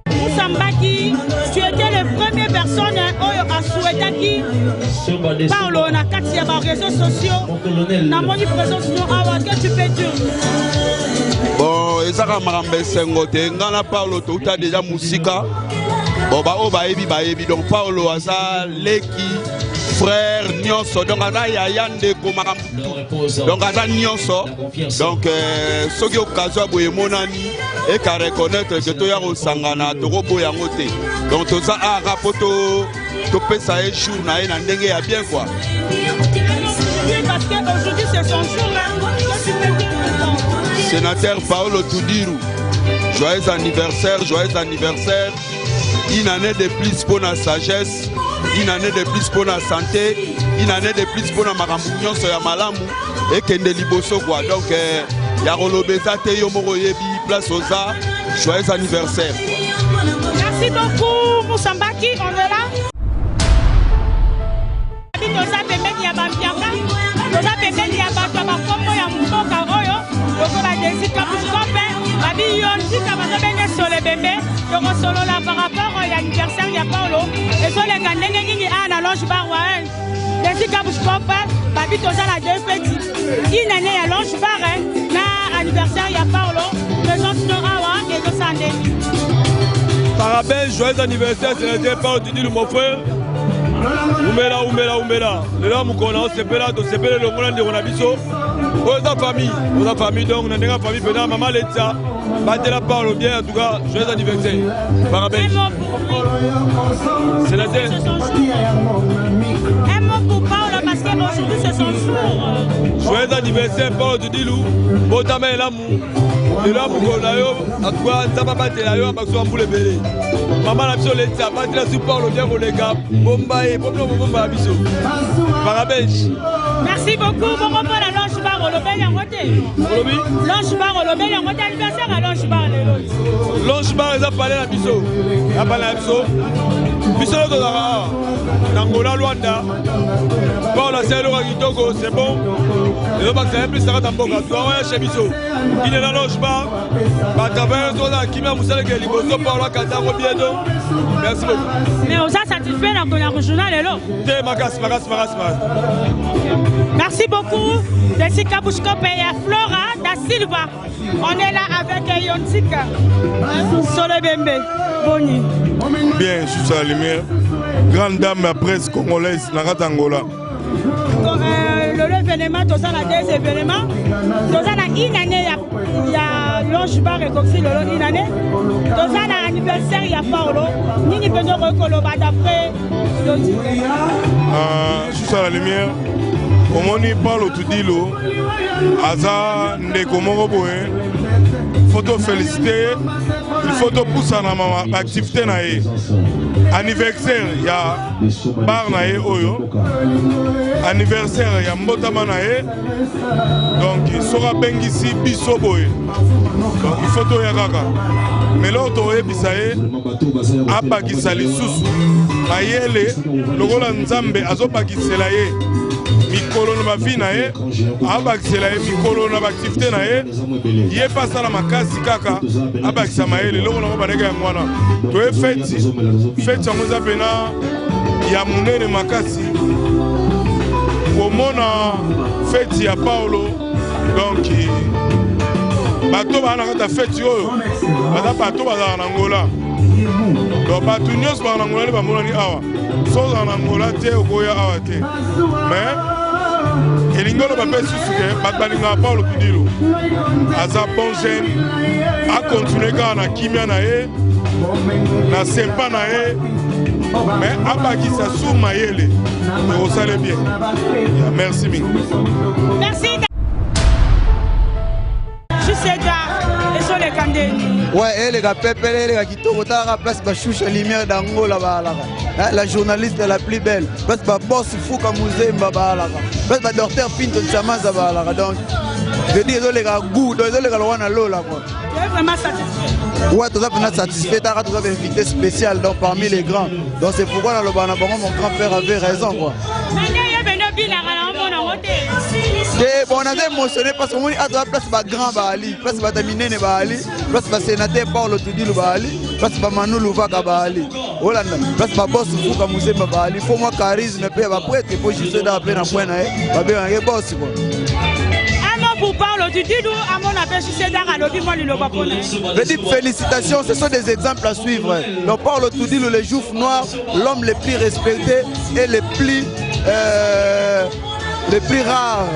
S11: Moussambaki, tu étais la première personne à souhaiter qui parle on a 4 réseaux sociaux. Na moni présence que tu peux dire.
S3: Bon, ezaka marambe sengote ngana Paulo to uta déjà musika. Bon ba o ba ebi donc Paulo aza leki frère nyonso donc aza yayande ko marambu. Donc aza nyonso. Donc soki occasion boye monani et qu'à reconnaître que to ya ko sangana to ko boya ngote. Donc to ça a rapoto to pesa un jour na ina ndenge ya bien quoi.
S11: Parce qu'aujourd'hui c'est son jour là.
S3: Sénateur Paolo Tudiru, joyeux anniversaire, une année de plus pour la sagesse, une année de plus pour la santé, une année de plus pour la marambounion sur la malamu et kende liboso quoi. Donc, Yarolobeza te yomoro yebi place aux arts, joyeux anniversaire.
S11: Merci beaucoup Moussambaki, on est là. Par rapport à l'anniversaire de Paulo, et sur les gandés qui ont la loge bar, les Kabouskope, Babi Toza la deux petits. Une année à loge bar, na anniversaire de Paulo, présence de Awa et de Sandé.
S6: Parabéns, joyeux anniversaire, c'est le Paulo, tu dis mon frère. Oumela. Le là, mon connaissance, c'est là, c'est le monde de Ronabiso. Aux famille, donc, on a une famille, maman l'État. Battez la parole bien, en tout cas, joyeux anniversaire. Parabéns. C'est la tête.
S11: Un mot pour Paolo parce qu'aujourd'hui c'est son jour.
S6: Joyeux anniversaire, Paolo de Dilou. Botama et l'amour. Et là, pour qu'on aille, en tout cas, ça va battre l'ailleurs parce qu'on va le bébé. Maman l'a besoin l'État, battez la sous Paolo bien pour les gars. Bomba et bomba à biso. Parabéns.
S11: Merci beaucoup. Bon repos la loge bar au lobel en côté. Loge bar au lobel en côté anniversaire à loge bar les loges.
S6: Loge bar ils ont parlé la biso. Ils ont parlé la biso. Biso le Dodara. Nangola Luanda. Paul a serré le Kitoko, c'est bon. Les autres c'est un plus ça tamboka. Tu vois chez biso. Il est la loge bar. Bah travers ça qui m'a moussé que liboso Paul a kata bien donc. Merci beaucoup.
S11: Mais on a satisfait la journal et là.
S6: Magas.
S11: Merci beaucoup. Jessica Bouchkope et Flora da Silva. On est là avec Yontika. Sole Bembe. Boni.
S15: Bien, je suis à la lumière. Grande dame de la presse congolaise, Nagata Angola.
S11: L'événement, tout ça, la deux événements. Tout ça, une année, il y a Longe Bar et Coxy, une année. Tout ça, l'anniversaire, il y a Paolo. Ni peut nous recolorer d'après.
S15: Je suis à la lumière. Comment on parle tout dit l'eau. Aza, Ndeko Boé. Photo félicité. Il faut te pousser dans ma activité. Anniversaire, il y a bar nae oyo. Anniversaire, il y a mbotama nae. Donc il sera bengisi biso boy. Donc il faut to yakaka. Mais l'autre est bisaye. Abakisa lisusu. Mayele, lokola nzambe azobakisela ye. Mikolo na vie nae. Abakisela ye mikolo na activité nae. Ye passa la makasi kaka. Abakisa mayele lokola ko baneka ngwana. To e feti. Feti yango pena ya munene makasi. Komona feti ya Paulo. Donc bato bana kata feti oyo. Bata bato bazala na Angola. Donc bato nyos ba na Angola ba monani awa. So za na Angola te okoya awa te. Mais elingolo ba pesu suke batbalinga Paulo Tudilo. Aza bon jeune a continuer na kimia na ye. Na sempa na ye. Mais abakisa sou mayele. Vous savez bien. Merci Ming.
S11: Merci. Je sais et sur les candés.
S9: Ouais, les gars, Pépé, les gars qui tournent à la place, Bachouche Lumière d'Angola, la journaliste la plus belle. Place, boss Fouka Mouzé, place, docteur Pinto Chamaza, donc, je dis, les gars, goût, les gars, Loana Lola.
S11: vraiment satisfait.
S9: Ouais, tout ça vraiment satisfait. Tu as un invité spécial donc, parmi les grands. Donc c'est pourquoi dans le Banabongo, mon grand-père avait raison. Quoi. Et bon, on a été émotionné parce qu'on a la place de grand Bali, place de Tamine Bali, place de sénateur Paul Tudil Bali, place de Manu Louvaka Bali, Hollande, place de boss Fouka Moussé Bali, faut moi charisme, puis après, tu peux juste d'appeler un point, un boss.
S11: Pour parler du Didou, à mon avis, je sais d'art à l'objet, moi, le Bapone.
S9: Félicitations, ce sont des exemples à suivre. Donc, Paul Tudil, le Jouf Noir, l'homme le plus respecté et le plus rare,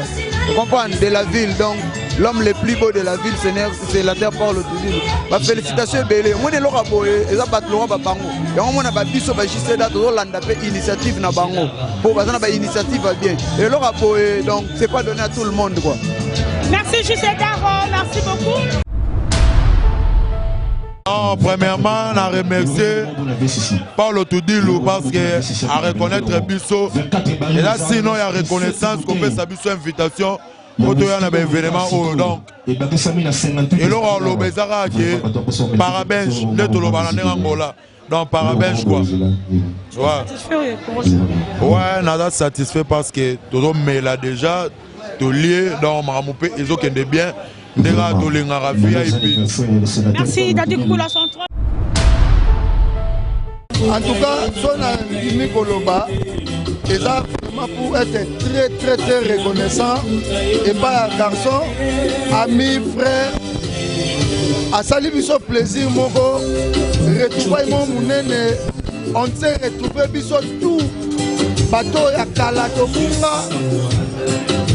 S9: vous comprenez, de la ville. Donc, l'homme le plus beau de la ville, c'est la terre Paul Tudil. Ma félicitation, Bélé. Moi, je suis là, je suis là, je suis là, initiative na bango pour que initiative va bien et là donc c'est pas donné à tout le monde quoi.
S11: Merci Justin Daro, merci beaucoup.
S15: Premièrement, on a remercié Paul Tudilou parce qu'il a reconnaître Bisso. Et là, sinon, il y a reconnaissance qu'on fait sa Bisso invitation. Quand il y a un événement, donc. Et là, on a l'obésara qui est parabench, donc parabench quoi. Ouais, nada satisfait parce que tout le monde là déjà, tout lié dans Maramoupe, ils ont des biens.
S11: Merci Dadi Koula Centre.
S9: En tout cas, son Dimi Koloba est vraiment pour être très reconnaissant et pas un garçon, ami, frère. À saluer biso plaisir, moko, retrouver mon mounene, on s'est retrouvé biso tout, bateau ya kalato bunga,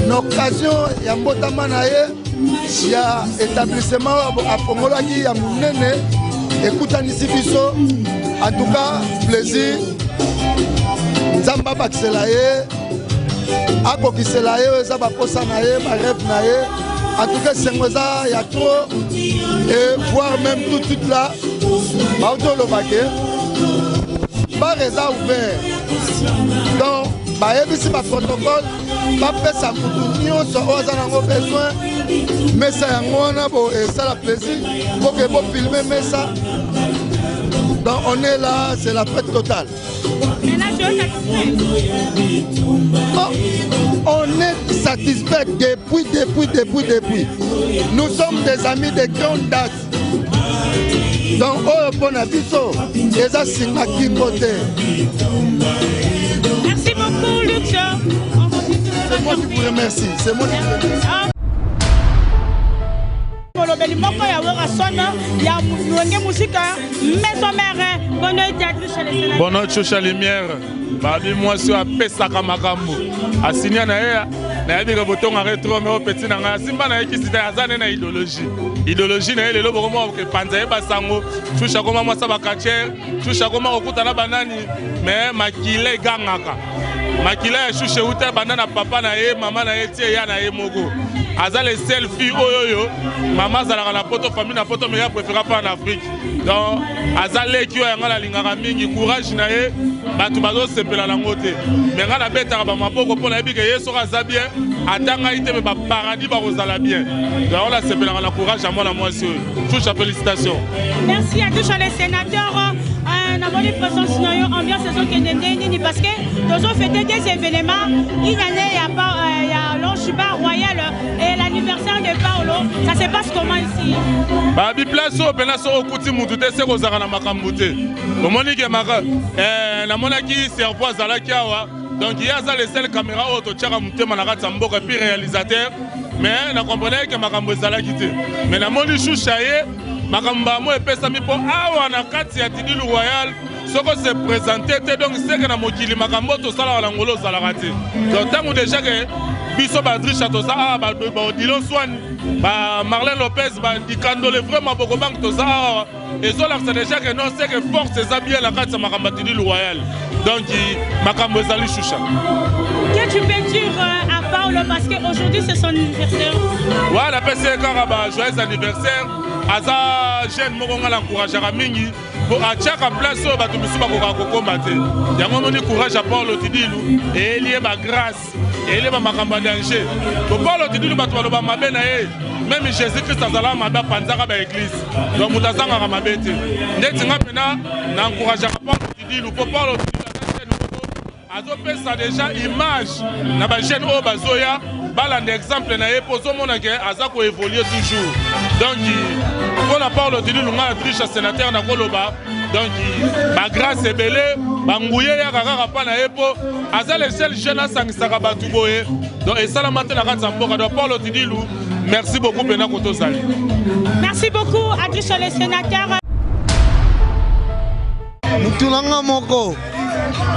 S9: l'occasion ya mbotama na ye. Il y a établissement à Pongolaki, il y a Mounene, écoute Anissi Bisso, en tout cas, plaisir. Zamba Bakselaye, Ako Kiselaye, Zaba Posanaye, ma rêve naye. En tout cas, c'est moi ça, il y a trop. Et voir même tout là, Auto le baquet, pas résa ouvert. Donc, ici, ma protocole, pas faire ça pour tout le monde, on a besoin. Mais ça, ça la plaisir pour que vous filmer, mais ça. Donc on est là, c'est la fête totale.
S11: Mais là, je suis satisfait.
S9: On est satisfait depuis. Nous sommes des amis de grande date. Donc, oh, bon abisso, et ça, c'est ma côté.
S11: Merci beaucoup, Luc.
S9: C'est moi qui vous remercie. C'est moi qui vous remercie.
S11: molobeli moko ya wera sona ya luenge musika maison mère bonne théâtre chez les sénateurs.
S16: Bonne choucha lumière babi mwasi apesaka makambo asinya na ye na yebi ka botonga retro mais au petit na nga simba na yeki sita azane na idéologie na ye lelo bokomo ke panza ye basango choucha koma mwasa bakacher choucha koma okuta na banani mais makile gangaka makile ya chouche uta banana papa na ye mama na ye tie ya na ye moko aza les selfie oyoyo maman zalaka na poto famille na poto mais ya préféra pas en Afrique donc aza leki oyo yanga na lingaka mingi courage na ye bato bazosepela nango te mais nga na betaka bamaboko mpo na yebi ke ye soki aza bien atanga ite me baparadis bakozala bien donc on asepelaka na courage ya mwana mwasi oyo touche à félicitation.
S11: Merci à tous les sénateurs. Namoni présence na yo ambiance ezokende nini parce que tozo fêter des événements il y a l'Anchiba Royal et l'anniversaire de Paolo. Ça se passe comment ici?
S16: Babi place au penaso okuti mutu te se kozaka na makambo te. Omoni ke maka namonaki cerveau azalaki awa donc il y a les seules caméras auto tchaka mutema na kati mboka puis réalisateur mais na comprenait que makambo ezalaki te mais namoni choucha ye makamba mo epesami po awa na kati ya Tidil Royal soko se présenter te donc c'est que na mokili makambo to sala na ngolo zalaka te donc tango déjà que biso badrisha to sa ba Odilon Swan ba Marlène Lopez ba dikandole vraiment beaucoup banque to sa et so là c'est déjà que non c'est que force ça bien la kati makamba Tidil Royal donc makambo ezali choucha.
S11: Qu'est-ce que tu peux dire à Paolo parce qu'aujourd'hui c'est son anniversaire?
S16: Ouais la PC Karaba joyeux anniversaire. Aza jeune moko nga l'encourageaka mingi atiaka place oyo bato misu bakoka kokoma te yango moni courage ya Paulo Tidilu elie bagrâce elie bamakambo ya danger po Paulo Tidilu bato baloba mabe na ye même Jésus Christ azala mabe apanzaka baeglise donc moto azangaka mabe te ndeti nga mpena na encourageaka Paulo Tidilu po Paulo Tidilu azopesa déjà image na bajeune oyo bazoya balanda exemple na ye po ozomona ke aza koévolue toujours donc mpona Paulo Tidilu nga na triche sénateur na koloba donc bagrâce ebele banguye yaka kaka mpa na ye mpo aza le seul jeune asangisaka bato boye donc esalama te na kati ya mboka donc Paulo Tidilu merci beaucoup mpena koto ozali.
S11: Merci beaucoup à tous les sénateurs.
S9: Mutulanga moko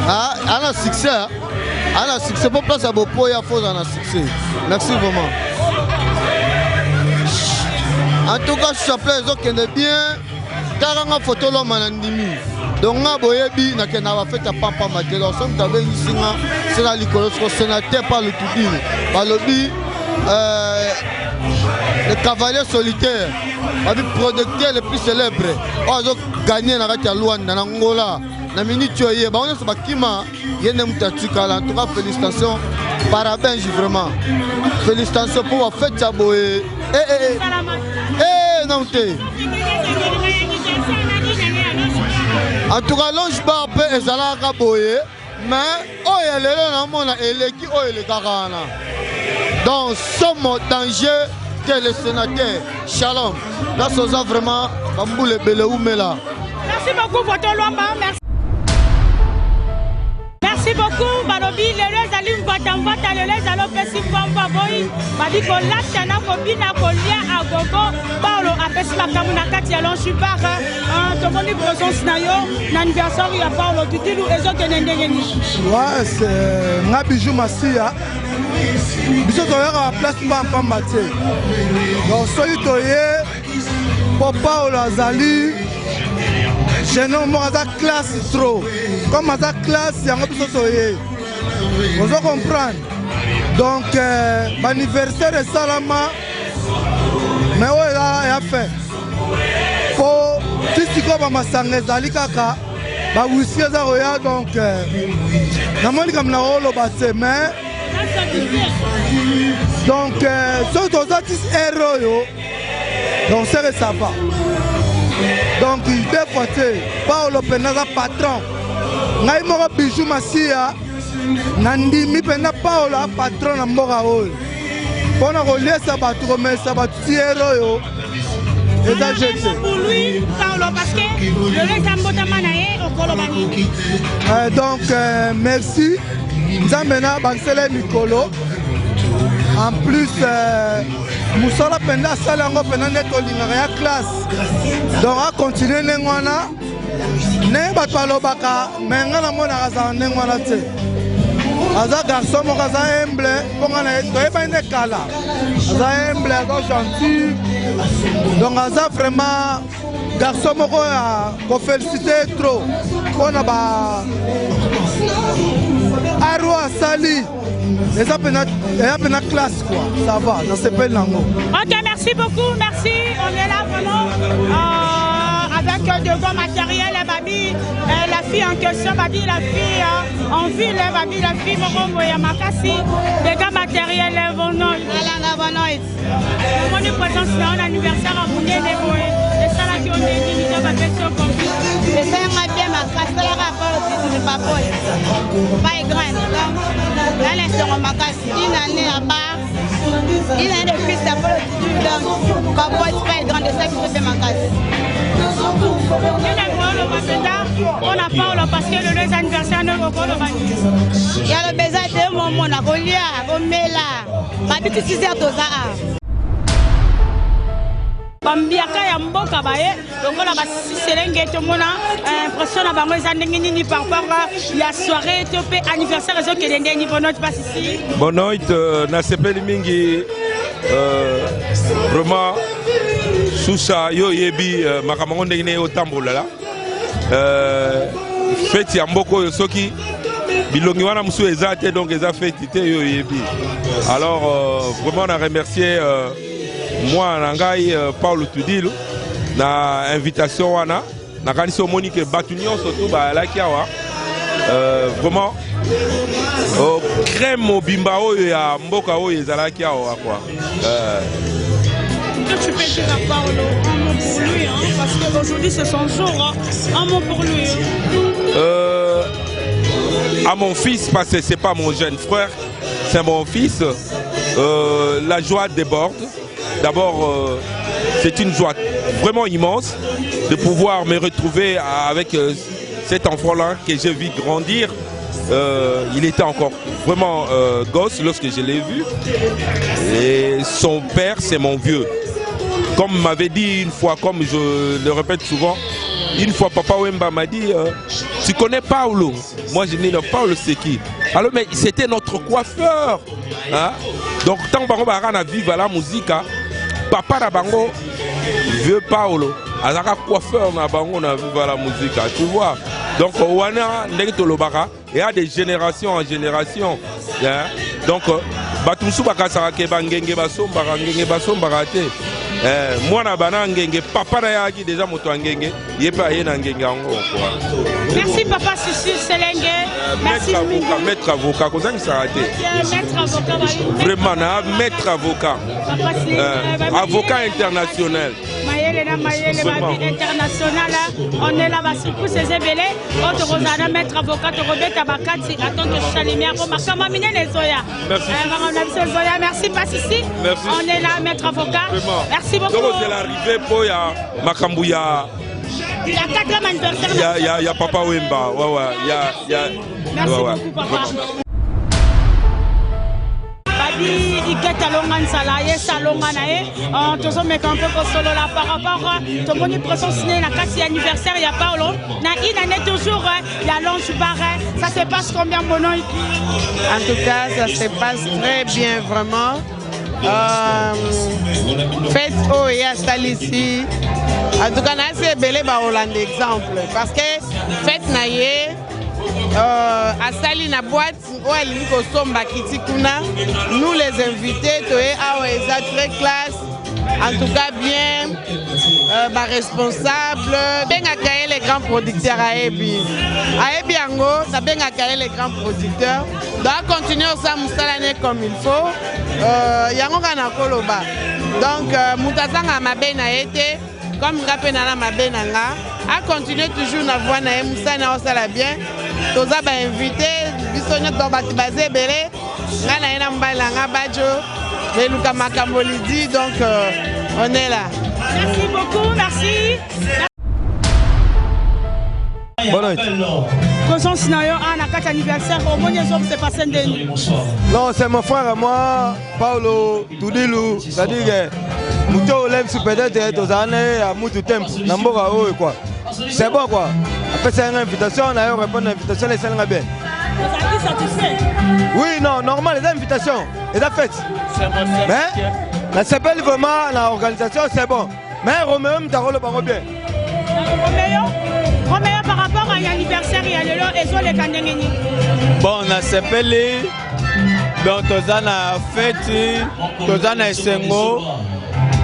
S9: ana succès pour place à Bopo ya faut en succès. Merci vraiment. En tout cas, je suis appelé les autres qui est bien. Karanga photo l'homme manandimi. Donc nga boyebi na ke na va fait papa maté. Donc somme tabe isinga c'est la licolos sénateur par le Tidilu. Balobi le cavalier solitaire, le producteur le plus célèbre. Ozo gagné na kati ya Luanda na Angola. Na minute yoye ba on se bakima yene mutatukala. En tout cas félicitations. Parabéns vraiment. Félicitations pour la fête ya boye. Non te. En tout cas longe bar pe ezalaka boye mais oyo lelo na mona eleki oyo le kakana. Donc somme danger que le sénateur Shalom. Là c'est vraiment Bamboule Beleoumela.
S11: Merci beaucoup votre Luamba, merci. Merci beaucoup Balobi lelo ezali mvata lelo ezalo pesi kwamba boyi badi ko lata na ko bina ko lia agogo Paulo apesi makambo na kati ya longe bar tomoni présence na yo na anniversaire ya Paulo Tidilu ezokende ndenge nini.
S9: Ouais, c'est nga bijou masia. Biso toyaka place pamba te. Donc soki toye po Paulo azali Gênant moi à classe trop. Comme à classe, il y a un peu de soye. Vous comprendre. Donc, l'anniversaire de Salama, mais ouais là, il a fait. Pour tout ce qui est ma sangue, Zali Kaka, bah oui si ça roya donc, na moni comme na holo basse mais. Donc, surtout aux artistes héros yo, donc c'est ça va. Donc il deux fois Paulo Penaza patron. Ngai moko bijou masia nandimi pena Paulo patron na mboka oyo. Pona koliesa bato komesa bato tiero yo. Eza jeté.
S11: Pour lui Paulo parce que le reste manaye okolo bani.
S9: Donc merci. Nzamena bansele mikolo. En plus Moussala penda salango penda netolingaka ya classe. Donc a continuer nengwana. Ne batalo baka menga na mona kaza nengwana te. Aza garçon mo kaza humble, ponga na toyeba ne kala. Aza humble, aza gentil. Donc aza vraiment garçon mo ko féliciter trop. Pona ba Arwa Sali. Et ça peut être classe quoi, ça va, ça s'appelle Nango.
S11: Ok, merci beaucoup, merci. On est là vraiment avec de bons matériels, la fille en question, la fille en ville, la fille Morongo Yamakasi, des gars matériels, on est présent sur un anniversaire à Mounié et ça là qui ont été mis dans ma question comme ça. C'est un bien ma classe, c'est la rapport au pas pas grand. Là, l'instant, on m'a cassé une année à part. Il a un fils d'Apollo Tidilu, Papa Israël, grand de ça qui fait ma casse. On a pas parce que le anniversaire ne va pas le il y a le besoin de mon monde, on a là. Ma petite sister Toza. Bambiaka ya mboka baye lokola basiselenge tomona impression na bango eza ndenge nini par rapport ya soirée to pe anniversaire ezokende ndenge bonoit passe ici
S17: bonoit na sepeli mingi vraiment susa yo yebi makambo ndenge ne otambola la fête ya mboko yo soki bilongi wana musu eza te donc eza fête te yo yebi alors vraiment on a remercié moi Nangai Paulo Tidilu na invitation wana nakanisi omoni ke bato nyonso to bayalaki awa vraiment crème mobimba oyo ya mboka oyo ezalaki awa quoi.
S11: Que tu peux dire à Paolo un mot pour lui, hein, parce qu'aujourd'hui c'est son jour, hein, un mot pour lui.
S17: À mon fils, parce que c'est pas mon jeune frère, c'est mon fils, la joie déborde. D'abord, c'est une joie vraiment immense de pouvoir me retrouver avec cet enfant-là que j'ai vu grandir. Il était encore vraiment gosse lorsque je l'ai vu. Et son père, c'est mon vieux. Comme m'avait dit une fois, comme je le répète souvent, une fois Papa Wemba m'a dit tu connais Paolo? Moi je dis non, Paolo c'est qui? Alors mais c'était notre coiffeur. Hein? Donc tant que on a vivre la musique, Papa Rabango, vieux Paolo, azaka coiffeur na bango na vivre la musique, tu vois. Donc wana ndenge tolobaka, il y a des générations en génération. Hein? Donc batumsu bakasaka ke bangenge basombaka ngenge basombaka te. Moi na bana ngenge papa na yaki déjà moto ngenge yepa yena ngenge ngo quoi.
S11: Merci papa Sissi Selenge. Merci
S17: maître avocat kozangi sarate.
S11: Maître avocat
S17: vraiment na maître avocat. Avocat international.
S11: Mayele na mayele babi international. On est là-bas pour ces ébélés. Autre Rosana maître avocat de Robert Bakati attend que Chalimia pour makama minene zoya.
S17: Merci.
S11: Merci pas Sissi. On est là maître avocat. Merci beaucoup.
S17: Donc c'est l'arrivée pour ya Makambouya.
S11: Il y a 4e anniversaire.
S17: Il y a Papa Wemba. Ouais ouais, il y a
S11: merci beaucoup papa. Babi Iket alonga nsala ye salonga na ye. Tozo meka un peu ko solo là par rapport to moni présence na 4e anniversaire il y a Paolo. Na ina net toujours il y a Longe Barret. Ça se passe combien bono?
S18: En tout cas, ça se passe très bien vraiment. Faites oh et installé ici. En tout cas, c'est belé ba Hollande exemple parce que faites naie asali na boîte où elle nous somba kitikuna. Nous les invités toé awa très classe. En tout cas bien responsable. Benga kaye les grands producteurs aebi ango ça benga kaye les grands producteurs. Doit continuer ça musalane comme il faut. Yango kana koloba. Donc mutasanga mabe na été comme ngapena na mabe nanga a continuer toujours na voix na musana osala bien. Toza ba invité bisonyo to bati bazé belé ngana ina mbalanga bajo Beluka Makambolidi donc on est là.
S11: Merci beaucoup, merci.
S9: Bonne nuit.
S11: Présence scénario à 4 anniversaire au moins c'est passé Ndeni.
S9: Non, c'est mon frère et moi, Paolo Tudilou, c'est-à-dire que Mouto lève sur peut-être aux années à Moutou Temple, Namboka ou quoi. C'est bon quoi. Après c'est une invitation, on a répondu à l'invitation, les scènes bien.
S11: Vous êtes satisfait?
S9: Oui, non, normal, les invitations, les fêtes. Mais la s'appelle vraiment l'organisation, c'est bon. Mais Roméo, tu as le parole bien.
S11: Roméo, par rapport à l'anniversaire, il y a le lot et les Kandengeni.
S19: Bon, on a s'appelé, donc on a fête, on a Sengo.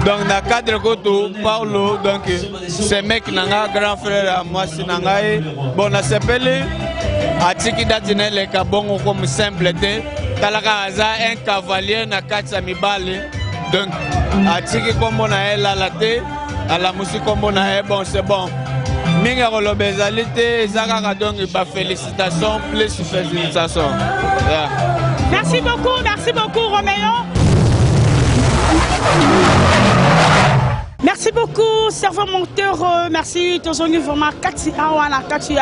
S19: Donc, dans le cadre de Paolo, donc c'est mec nanga grand frère à moi, c'est nangaï. Bon, on a s'appelé, à Tiki Datine, les Kabongo comme simple, Talaka Aza, un cavalier na Katsami Bale. Donc, à Tiki comme on a la latte, à la musique comme on a bon, c'est bon. Minga Rolobezalité, Zagara donc, félicitations, plus félicitations. Yeah.
S11: Merci beaucoup, Roméo. Merci beaucoup, serveur monteur. Merci, Tozoni vraiment Kati Awana Kati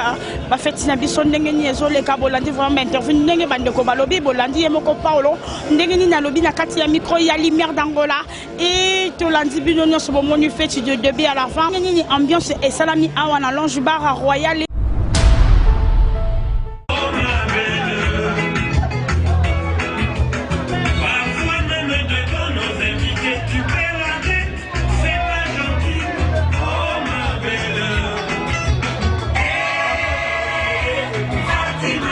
S11: Bafeti Nabison Nengeni Ezole Kabolandi vraiment intervenu Nenge Bandeko Balobi Bolandi Emoko Paolo Nengeni na lobi na Kati ya micro ya lumière d'Angola et Tolandi Binonio ce moment du fête de début à la fin. Nengeni ambiance et salami Awana Longe Bar Royal.
S12: Fatima.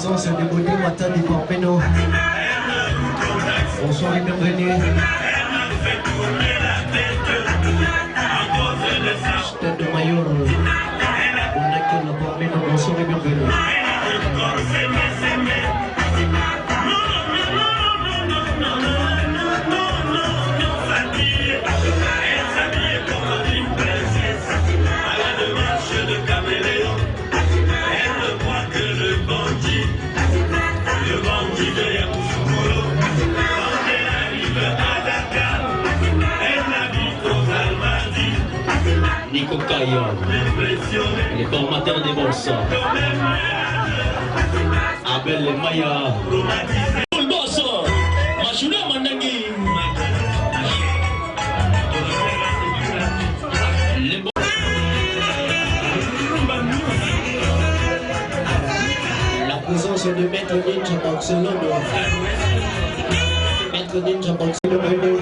S2: présence de Bodé Matin du Porpeno. Bonsoir et bienvenue. Stade de Mayor. On accueille le Porpeno. Bonsoir et bienvenue.
S20: Nico Kaya, les formateurs des boss, Abel et Maya, le boss, Machuna Mandangi,
S2: la présence de Maître Ninja Barcelone. Maître Ninja Barcelone.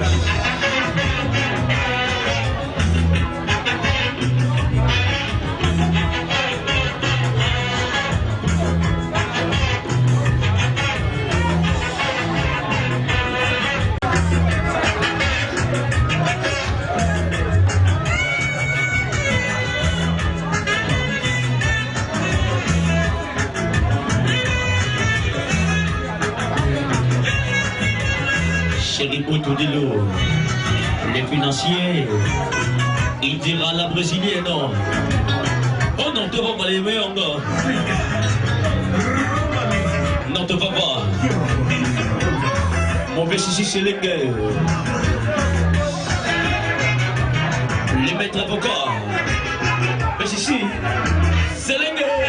S20: Les financiers, il dira la brésilienne. Oh non, te va pas les meilleurs. Non, te va pas. Mon ici c'est les gars. Les maîtres avocats. Mais ici, c'est les gars.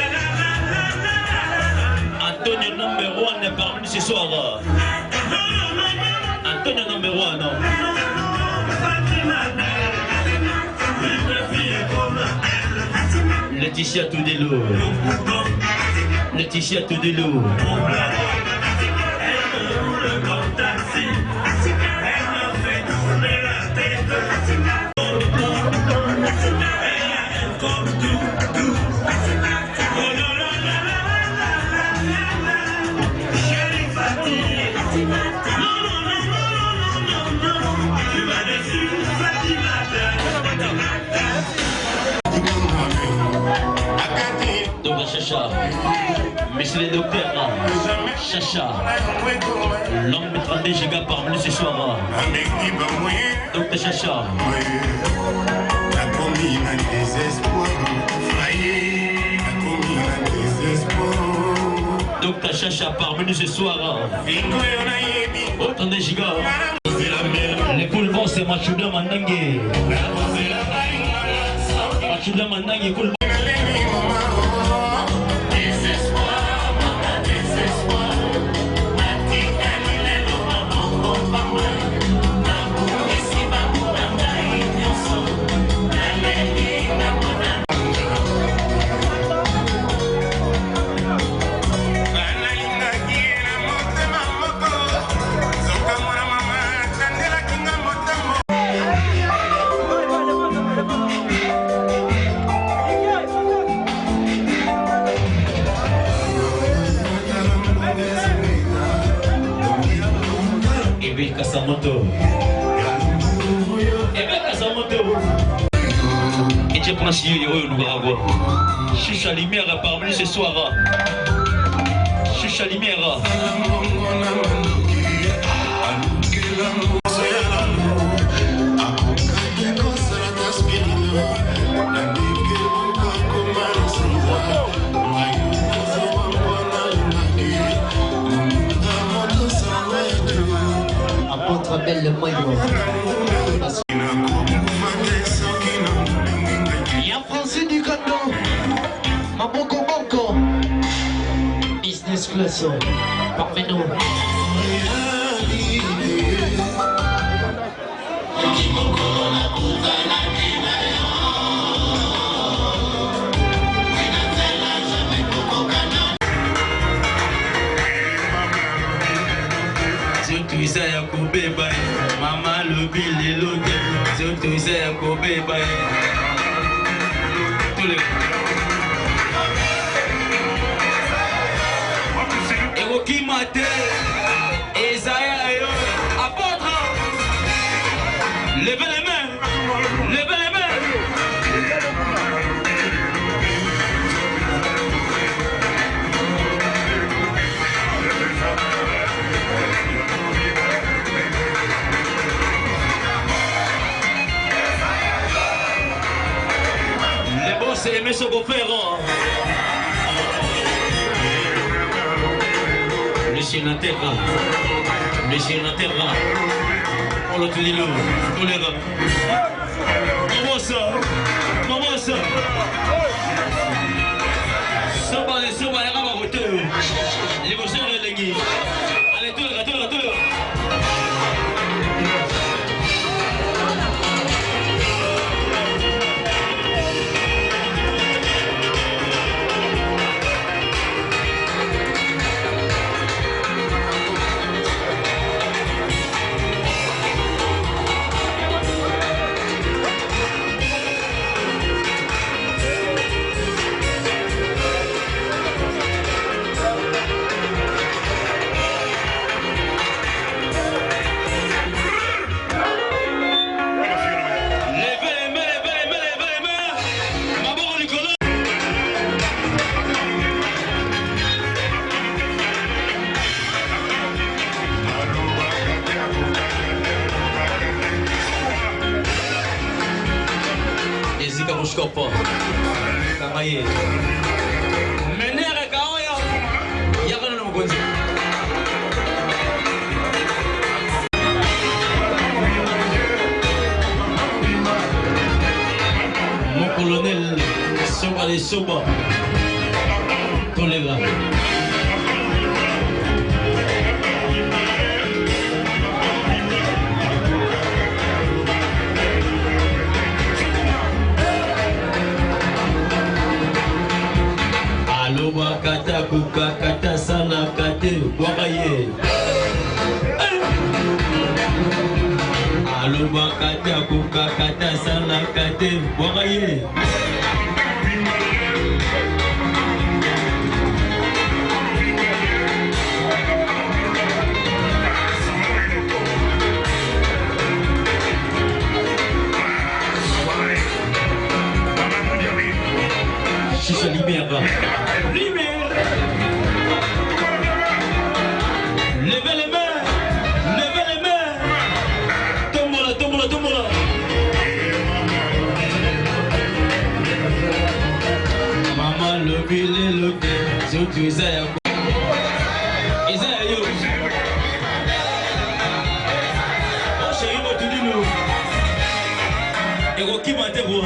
S20: Antonio numéro 1 est parmi ce soir. Antonio numéro 1, non. Laetitia Toudelo. Laetitia Toudelo. Donc Chacha, monsieur le docteur, Chacha, l'homme de 32 gigas par minute ce soir. Docteur Chacha. Docteur Chacha par minute ce soir. Autant de gigas. Les poules vont c'est Machouda Mandangue. Machouda Mandangue, poules. Kasamoto. Kasamoto. Et tu prends si nous bravo. Chicha Lumière parmi ce soir. Chicha Lumière.
S2: Apôtre Belle Maillot. Y'a Francis du Canton. Maboko Boko. Business class. Parmi nous.
S20: Isaiah Kobeba, Mama Lobile Loge, Zoto Isaiah Kobeba. Tous les Levez les mains. Levez les mains. Les boss c'est aimer ce qu'on fait. Monsieur Naterra. Monsieur Naterra. On l'a dit là, on les gars. Comment ça? Comment ça? Ça va, les gars, on va voter. Les bosseurs, les gars. Allez, tout le gars, tout le gars, tout le gars. Scopo kamaye menere kaoya yakana na mgonzi mon colonel soba les soba tolega kata kuka kata sana kate wakaye aloba kata kuka kata sana kate wakaye si se libère. Levez les mains, levez les mains. Tombola, tombola, tombola. Maman le billet, le thé, surtout Isaiah. Isaiah, yo. Oh chérie, moi tu dis nous. Et Rocky m'a été beau.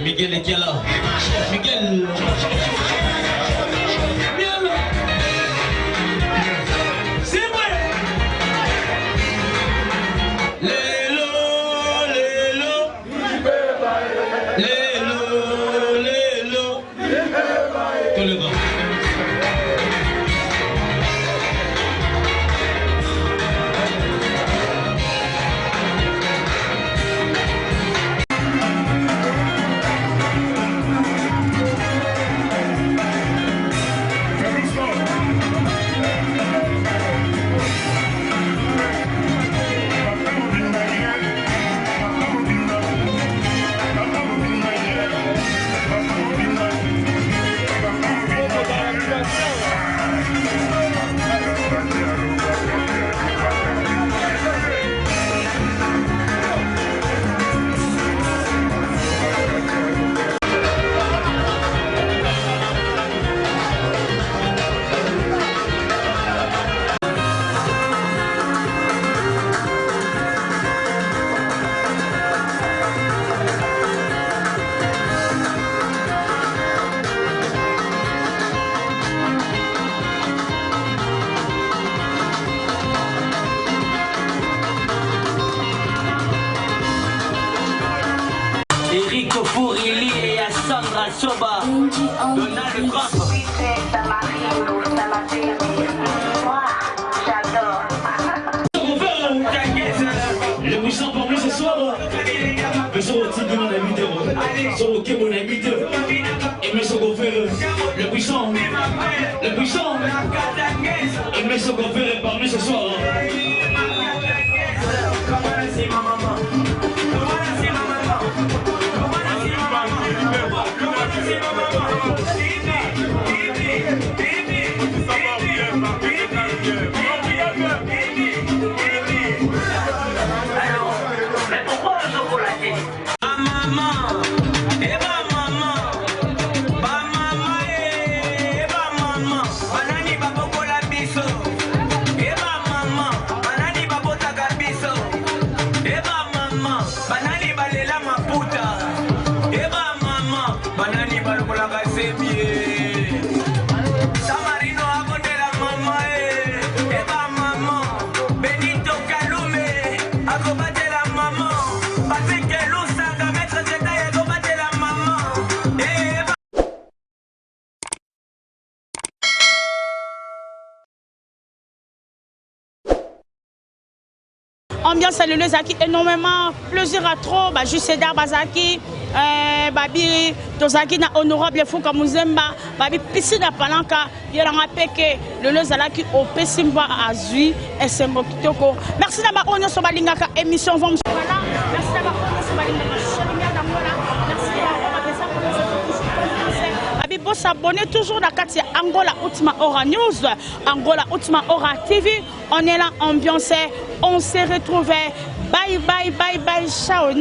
S20: Miguel est là. Miguel. Viens là. C'est vrai. Lélo, lélo. Lélo, lélo. Tout le monde.
S12: Soba, Donald Trump. Le puissant pour nous ce soir. Monsieur Otidi, mon ami, sur le quai, mon ami, et monsieur Goffert, le puissant, et monsieur Goffert parmi ce soir.
S11: Ambiance salueuse qui énormément plaisir à trop, juste Bazaki, Babi, Tozaki na honorable fou comme Muzemba, Babi piscine à Palanka, Yelanga Peke, le Lozalaki au Pessimba à Zui, et c'est Mokitoko. Merci d'avoir on sur Balingaka émission Vom Sovala. Merci d'avoir on sur Balingaka Babi pour s'abonner toujours à Katia Angola Ultima Hora News, Angola Ultima Hora TV. On est là ambiancé, on s'est retrouvés. Bye bye bye bye, ciao.